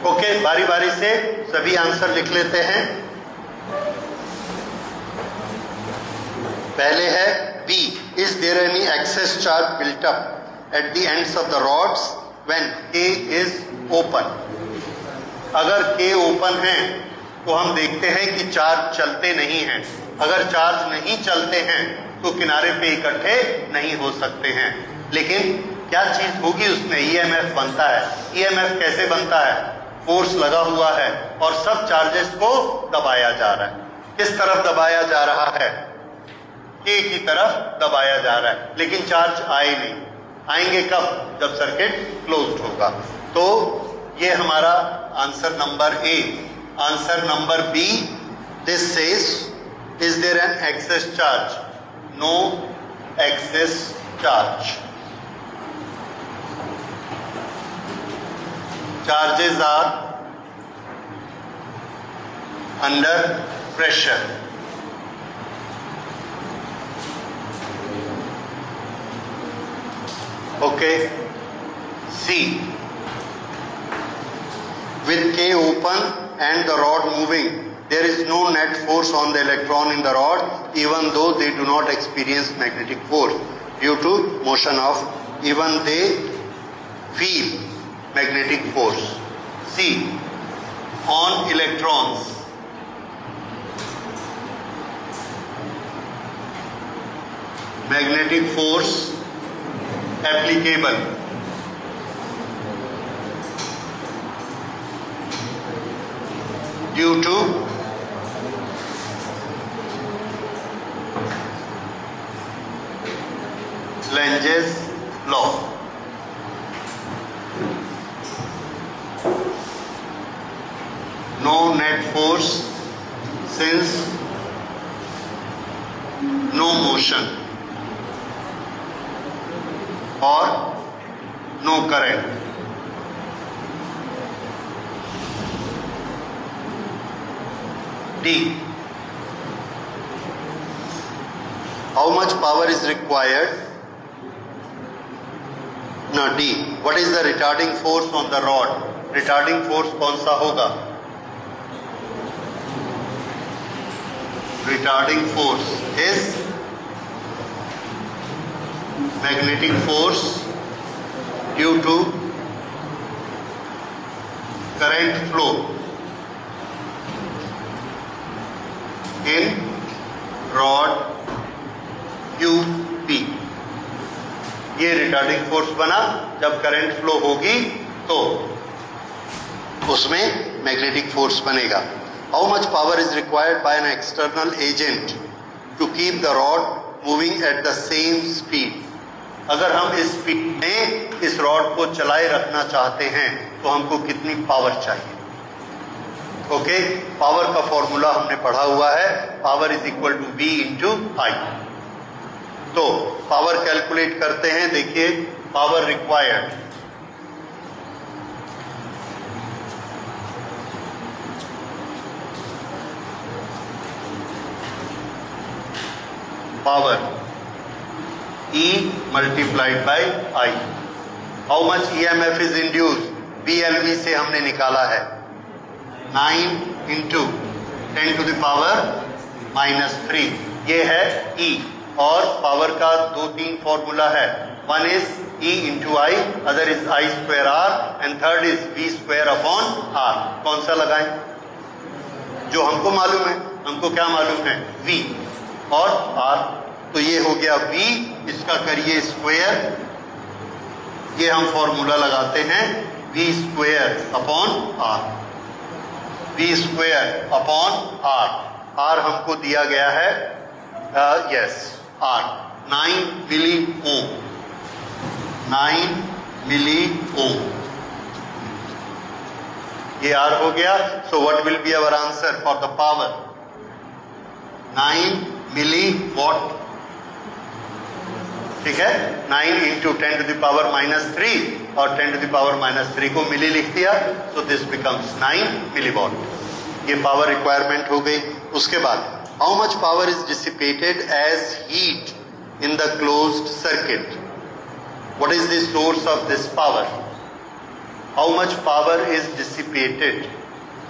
Okay, बारी बारी से सभी आंसर लिख लेते हैं। पहले है B, is there any excess charge built up at the ends of the rods when K is open? अगर K ओपन है तो हम देखते हैं कि चार्ज चलते नहीं हैं। अगर चार्ज नहीं चलते हैं तो किनारे पे इकट्ठे नहीं हो सकते हैं। लेकिन क्या चीज होगी उसमें? EMF बनता है। EMF कैसे बनता है? फोर्स लगा हुआ है और सब चार्जेस को दबाया जा रहा है। किस तरफ दबाया जा रहा है? K की तरफ दबाया जा रहा है, लेकिन चार्ज आए नहीं। आएंगे कब? जब सर्किट क्लोज्ड होगा। तो ये हमारा answer number A। Answer number B, this says is there an excess charge? No excess charge. Charges are under pressure. Okay, C, with K open and the rod moving, there is no net force on the electron in the rod, even though they do not experience magnetic force. Due to motion of, even they feel magnetic force. See, on electrons, magnetic force applicable due to Lenge's law. No net force since no motion or no current. D. How much power is required? No, D. What is the retarding force on the rod? Retarding force कौन सा होगा? Retarding force is magnetic force due to current flow in rod QP. ये retarding force बना जब current flow होगी तो उसमें magnetic force बनेगा. How much power is required by an external agent to keep the rod moving at the same speed. अगर हम इस स्पीड में इस रॉड को चलाए रखना चाहते हैं तो हमको कितनी पावर चाहिए? ओके, पावर का फॉर्मूला हमने पढ़ा हुआ है. Power is equal to V into I. तो पावर कैलकुलेट करते हैं. देखिए, power required power E multiplied by I. How much EMF is induce? BLV से हमने निकाला है 9 इंटू 10 टू द पावर -3. ये है E. और पावर का 2-3 फॉर्मूला है. One is E into I, other is I square R and third is V square upon R. कौन सा लगाएं? जो हमको मालूम है. हमको क्या मालूम है? V और R. तो ये हो गया V, इसका करिए स्क्वायर. ये हम फॉर्मूला लगाते हैं V square upon R. V square upon R. R हमको दिया गया है यस R 9 मिली ओम. 9 मिली ओम. ये R हो गया. So what will be our answer for the power? 9 milli watt. ठीक है, 9 इंटू 10 टू द पावर -3 और 10 टू द पावर -3 को मिली लिख दिया. So this becomes 9 milli watt. ये पावर रिक्वायरमेंट हो गई. उसके बाद how much power is dissipated as heat in the closed circuit? What is the source of this power? How much power is dissipated?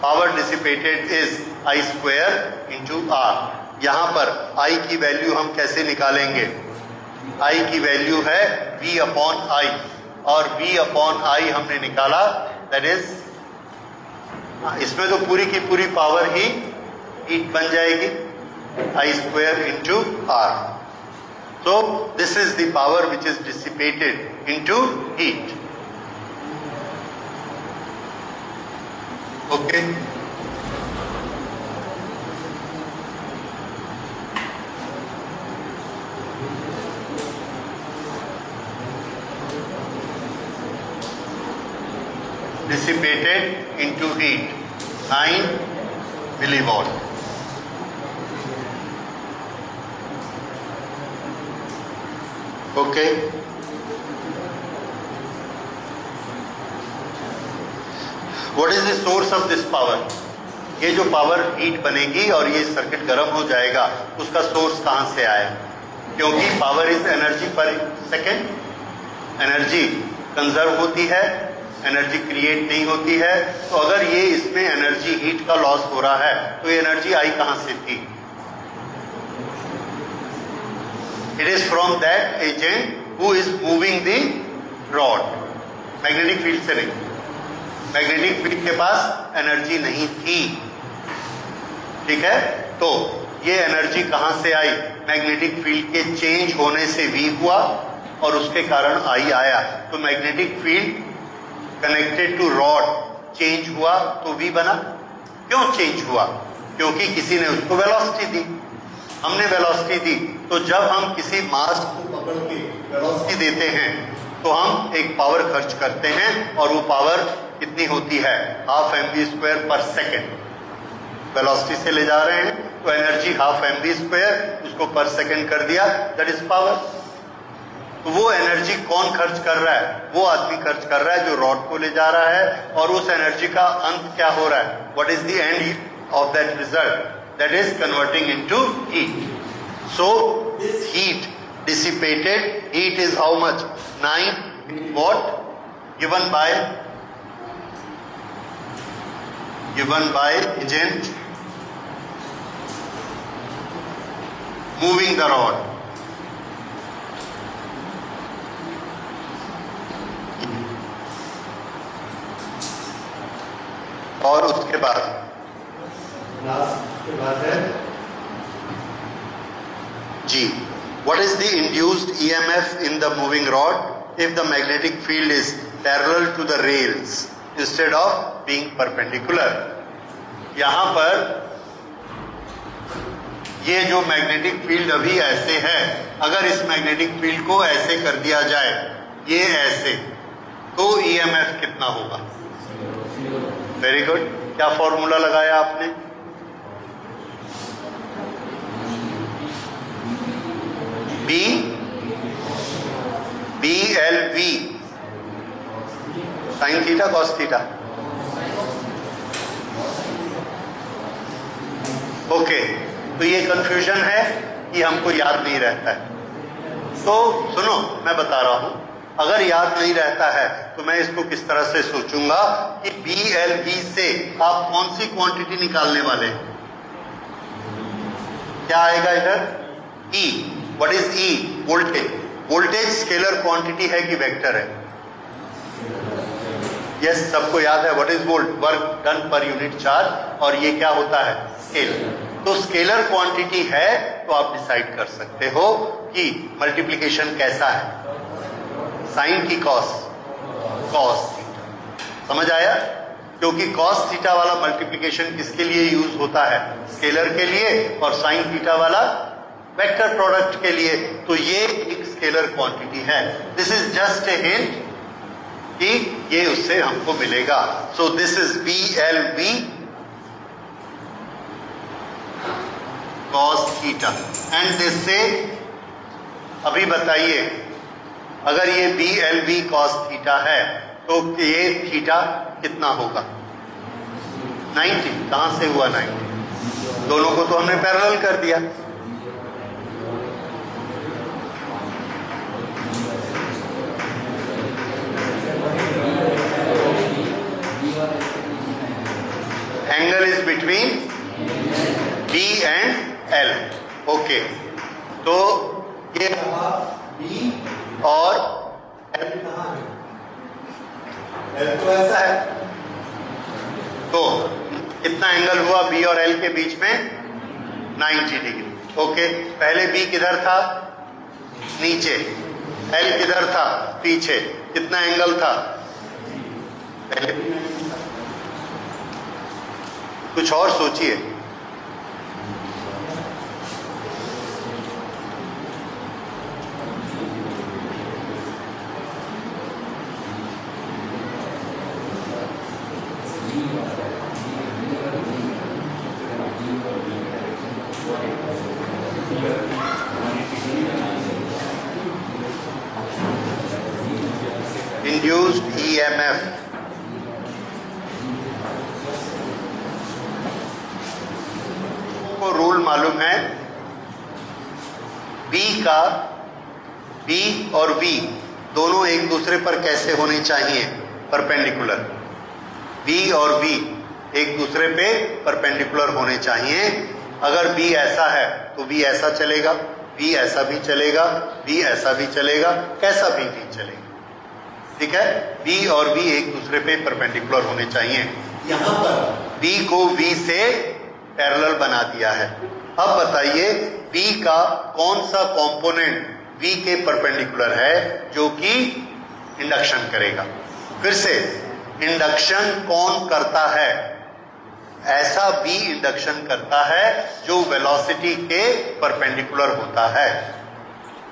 Power dissipated is I square into R. यहां पर I की value हम कैसे निकालेंगे? I की value है V upon I और V upon I हमने निकाला. दैट इज, इसमें तो पूरी की पूरी पावर ही हीट बन जाएगी. I square into R. So this is the power which is dissipated into heat. Okay. Dissipated into heat 9 milliwatt. Okay. What is the source of this power? ये जो power heat बनेगी और ये circuit गर्म हो जाएगा, उसका सोर्स कहां से आया? क्योंकि पावर इज एनर्जी पर सेकेंड. एनर्जी कंजर्व होती है एनर्जी क्रिएट नहीं होती है। तो अगर ये इसमें एनर्जी हीट का लॉस हो रहा है तो ये एनर्जी आई कहां से थी? It is from that agent who is moving the rod, magnetic field से नहीं। मैग्नेटिक फील्ड के पास एनर्जी नहीं थी, ठीक है। तो ये एनर्जी कहां से आई? मैग्नेटिक फील्ड के चेंज होने से वी हुआ और उसके कारण आई आया। तो magnetic field connected to rod change हुआ तो वी बना। क्यों चेंज हुआ? क्योंकि किसी ने उसको वेलोसिटी दी, हमने वेलोसिटी दी। तो जब हम किसी मास को पकड़ के वेलोसिटी देते हैं तो हम एक पावर खर्च करते हैं और वो पावर कितनी होती है? 12 mv² पर सेकेंड। वेलोसिटी से ले जा रहे हैं तो एनर्जी 12 mv², उसको पर सेकेंड कर दिया, दैट इज पावर। तो वो एनर्जी कौन खर्च कर रहा है? वो आदमी खर्च कर रहा है जो रॉड को ले जा रहा है। और उस एनर्जी का अंत क्या हो रहा है? What is the end of that result? That is converting into heat. So this heat dissipated, heat is how much? 9 watt given by agent moving the rod. और उसके बाद लास्ट के बाद है जी, what is the induced EMF in the moving rod if the magnetic field is parallel to the rails instead of being perpendicular? यहां पर ये जो मैग्नेटिक फील्ड अभी ऐसे है, अगर इस मैग्नेटिक फील्ड को ऐसे कर दिया जाए, ये ऐसे, तो EMF कितना होगा? Very good. क्या फॉर्मूला लगाया आपने? BLV sine theta cos theta. Okay, तो ये कंफ्यूजन है कि हमको याद नहीं रहता है। तो सुनो, मैं बता रहा हूं, अगर याद नहीं रहता है तो मैं इसको किस तरह से सोचूंगा कि BLV से आप कौन सी क्वांटिटी निकालने वाले हैं? क्या आएगा इधर? E। What is E? Voltage. Voltage scalar quantity है कि वेक्टर है? यस, सबको याद है what is volt? Work done per unit charge. और ये क्या होता है? स्केलर। तो स्केलर क्वांटिटी है तो आप डिसाइड कर सकते हो कि मल्टीप्लिकेशन कैसा है, साइन की कॉस? Cos theta. समझ आया? क्योंकि कॉस थीटा वाला मल्टीप्लिकेशन किसके लिए यूज होता है? स्केलर के लिए। और साइन थीटा वाला वेक्टर प्रोडक्ट के लिए। तो ये एक स्केलर क्वांटिटी है। This is just a hint कि ये उससे हमको मिलेगा। So this is BLV cos theta and this से अभी बताइए, अगर ये BLV cos थीटा है तो ये थीटा कितना होगा? 90। कहां से हुआ 90? दोनों को तो हमने पैरेलल कर दिया। Angle is between B and L। Okay, तो ये B और L कहां है? L तो ऐसा है, तो कितना एंगल हुआ B और L के बीच में? 90 डिग्री। ओके, पहले B किधर था? नीचे। L किधर था? पीछे। कितना एंगल था? पहले कुछ और सोचिए। Induced EMF को रूल मालूम है, B और V दोनों एक दूसरे पर कैसे होने चाहिए? परपेंडिकुलर, बी और बी एक दूसरे पे परपेंडिकुलर होने चाहिए। अगर बी ऐसा है तो बी ऐसा चलेगा, बी ऐसा भी चलेगा, बी ऐसा भी चलेगा, कैसा भी नहीं चलेगा। ठीक है, बी और बी एक दूसरे पे परपेंडिकुलर होने चाहिए। यहां पर बी को बी से पैरेलल बना दिया है। अब बताइए बी का कौन सा कंपोनेंट बी के परपेंडिकुलर है जो कि इंडक्शन करेगा। फिर से, इंडक्शन कौन करता है? ऐसा बी इंडक्शन करता है जो वेलोसिटी के परपेंडिकुलर होता है।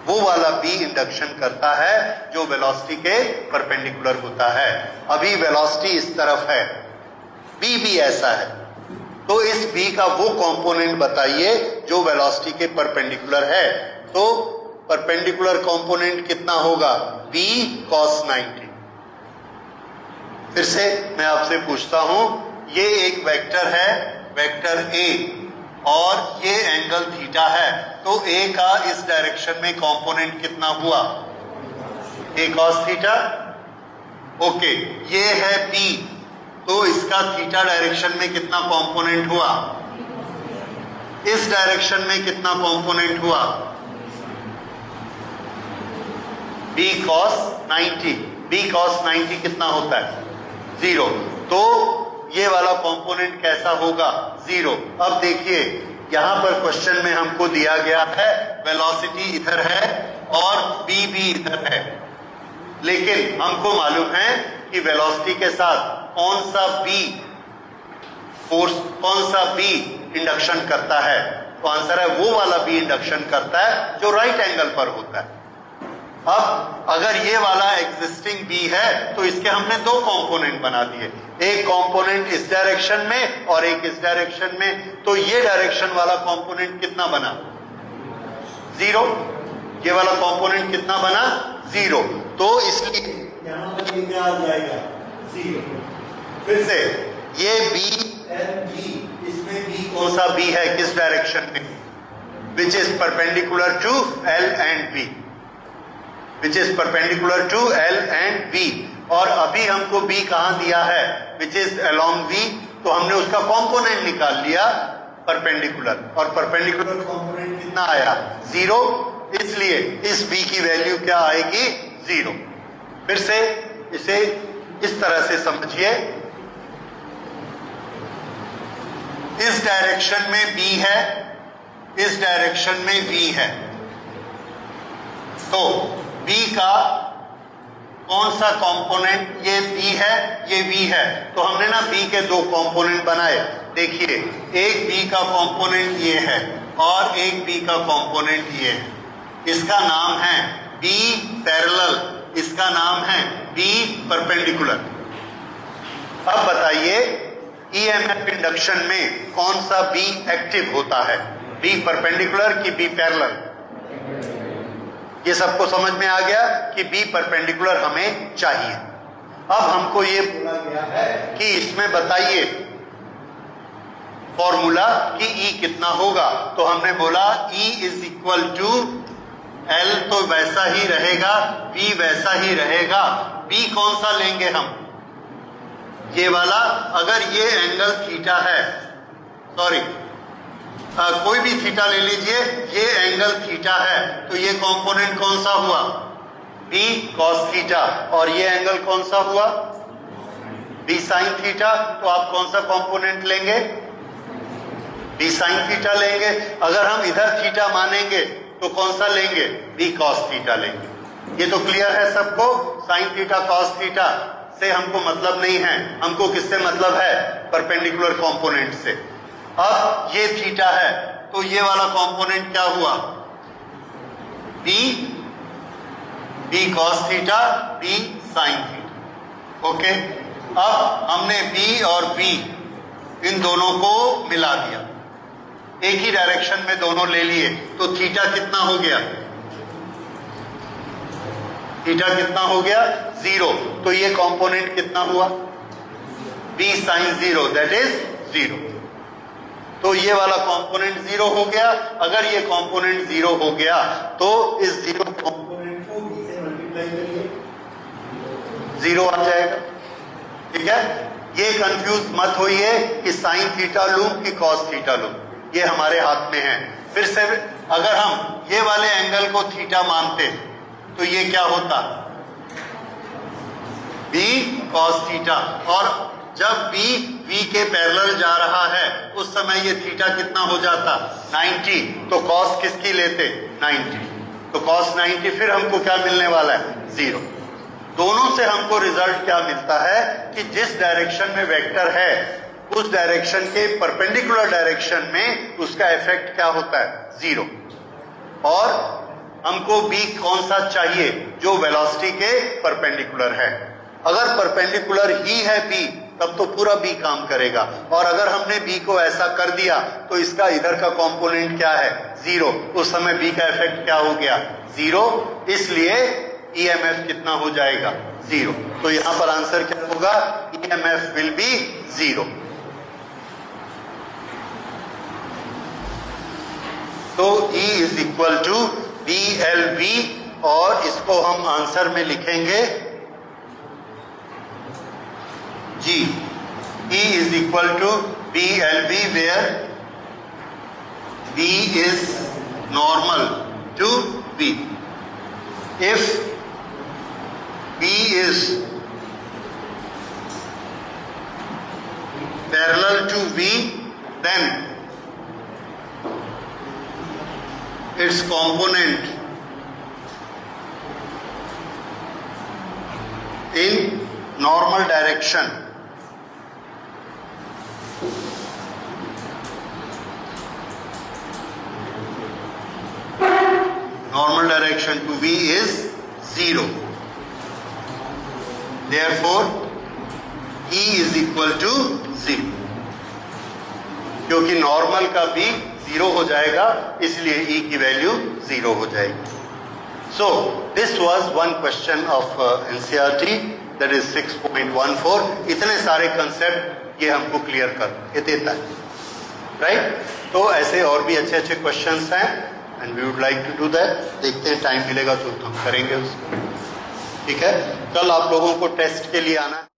वो वाला बी इंडक्शन करता है जो वेलोसिटी के परपेंडिकुलर होता है। अभी वेलोसिटी इस तरफ है, बी भी ऐसा है, तो इस बी का वो कंपोनेंट बताइए जो वेलोसिटी के परपेंडिकुलर है। तो परपेंडिकुलर कंपोनेंट कितना होगा? B cos 90। फिर से मैं आपसे पूछता हूं, ये एक वेक्टर है, वेक्टर ए, और ये एंगल थीटा है, तो ए का इस डायरेक्शन में कंपोनेंट कितना हुआ? ए cos थीटा। ओके, ये है बी, तो इसका थीटा डायरेक्शन में कितना कंपोनेंट हुआ? इस डायरेक्शन में कितना कंपोनेंट हुआ? B cos 90। बी cos 90 कितना होता है? 0। तो ये वाला कंपोनेंट कैसा होगा? 0। अब देखिए यहां पर क्वेश्चन में हमको दिया गया है वेलोसिटी इधर है और बी भी इधर है, लेकिन हमको मालूम है कि वेलोसिटी के साथ कौन सा बी फोर्स, कौन सा बी इंडक्शन करता है। तो आंसर है वो वाला बी इंडक्शन करता है जो राइट एंगल पर होता है। अब अगर ये वाला एग्जिस्टिंग बी है तो इसके हमने दो कंपोनेंट बना दिए, एक कंपोनेंट इस डायरेक्शन में और एक इस डायरेक्शन में। तो ये डायरेक्शन वाला कंपोनेंट कितना बना? 0। ये वाला कंपोनेंट कितना बना? 0। तो इसलिए यहां पर ये क्या आ जाएगा? 0। फिर से ये बी एंड बी, इसमें बी कौन सा बी है? किस डायरेक्शन में? Which is perpendicular to L and B, which is perpendicular to L and B. और अभी हमको बी कहां दिया है? विच इज अलोंग बी, तो हमने उसका कंपोनेंट निकाल लिया परपेंडिकुलर, और परपेंडिकुलर कंपोनेंट कितना आया? 0। इसलिए इस बी की वैल्यू क्या आएगी? 0। फिर से इसे इस तरह से समझिए, इस डायरेक्शन में बी है, इस डायरेक्शन में बी है, तो बी का कौन सा कंपोनेंट? ये बी है, ये बी है, तो हमने ना बी के दो कंपोनेंट बनाए। देखिए एक बी का कंपोनेंट ये है और एक बी का कंपोनेंट ये है। इसका नाम है बी पैरेलल, इसका नाम है बी परपेंडिकुलर। अब बताइए ईएमएफ इंडक्शन में कौन सा बी एक्टिव होता है? बी परपेंडिकुलर कि बी पैरेलल? ये सबको समझ में आ गया कि बी परपेंडिकुलर हमें चाहिए। अब हमको ये बोला गया है कि इसमें बताइए फॉर्मूला कि E कितना होगा। तो हमने बोला E is equal to L, तो वैसा ही रहेगा, B वैसा ही रहेगा। B कौन सा लेंगे हम? ये वाला। अगर ये एंगल थीटा है, सॉरी कोई भी थीटा ले लीजिए, ये एंगल थीटा है, तो ये कंपोनेंट कौन सा हुआ? B cos theta. और ये एंगल कौन सा हुआ? B sin theta. तो आप कौन सा कंपोनेंट लेंगे? B sin थीटा लेंगे। अगर हम इधर थीटा मानेंगे तो कौन सा लेंगे? B cos थीटा लेंगे। ये तो क्लियर है सबको? sin थीटा cos थीटा से हमको मतलब नहीं है, हमको किससे मतलब है? परपेंडिकुलर कंपोनेंट से। अब ये थीटा है, तो ये वाला कंपोनेंट क्या हुआ? B cos theta, B sin theta. Okay, अब हमने B और B इन दोनों को मिला दिया, एक ही डायरेक्शन में दोनों ले लिए, तो थीटा कितना हो गया? थीटा कितना हो गया? 0। तो ये कंपोनेंट कितना हुआ? B sin 0, that is 0। तो ये वाला कंपोनेंट 0 हो गया। अगर ये कंपोनेंट 0 हो गया तो इस 0 कंपोनेंट को B से मल्टीप्लाई करिए, 0 आ जाएगा। ठीक है, ये कंफ्यूज मत होइए कि साइन थीटा लूं कि कॉस थीटा लूं, ये हमारे हाथ में है। फिर से अगर हम ये वाले एंगल को थीटा मानते तो ये क्या होता, बी कॉस थीटा, और जब बी वी के पैरेलल जा रहा है उस समय ये थीटा कितना हो जाता 90, तो कॉस किसकी लेते 90, तो कॉस 90, फिर हमको क्या मिलने वाला है 0। दोनों से हमको रिजल्ट क्या मिलता है कि जिस डायरेक्शन में वेक्टर है उस डायरेक्शन के परपेंडिकुलर डायरेक्शन में उसका इफेक्ट क्या होता है 0। और हमको बी कौन सा चाहिए, जो वेलोसिटी के परपेंडिकुलर है। अगर परपेंडिकुलर ही है बी तब तो पूरा बी काम करेगा, और अगर हमने बी को ऐसा कर दिया तो इसका इधर का कंपोनेंट क्या है 0, उस समय बी का इफेक्ट क्या हो गया 0, इसलिए ईएमएफ कितना हो जाएगा 0। तो यहां पर आंसर क्या होगा, ईएमएफ विल बी 0। तो E is equal to BLV, और इसको हम आंसर में लिखेंगे G। E is equal to BLV where B is normal to B. If B is parallel to V, then its component in normal direction to V is 0. Therefore, E is equal to 0. क्योंकि normal का भी 0 हो जाएगा, इसलिए E की value 0 हो जाएगी। So, this was one question of NCERT, that is 6.14. इतने सारे कंसेप्ट ये हमको क्लियर कर देता है, राइट? तो ऐसे और भी अच्छे अच्छे क्वेश्चंस हैं, and we would like to do that. देखते हैं, टाइम मिलेगा तो हम करेंगे उसको, ठीक है? कल आप लोगों को टेस्ट के लिए आना है।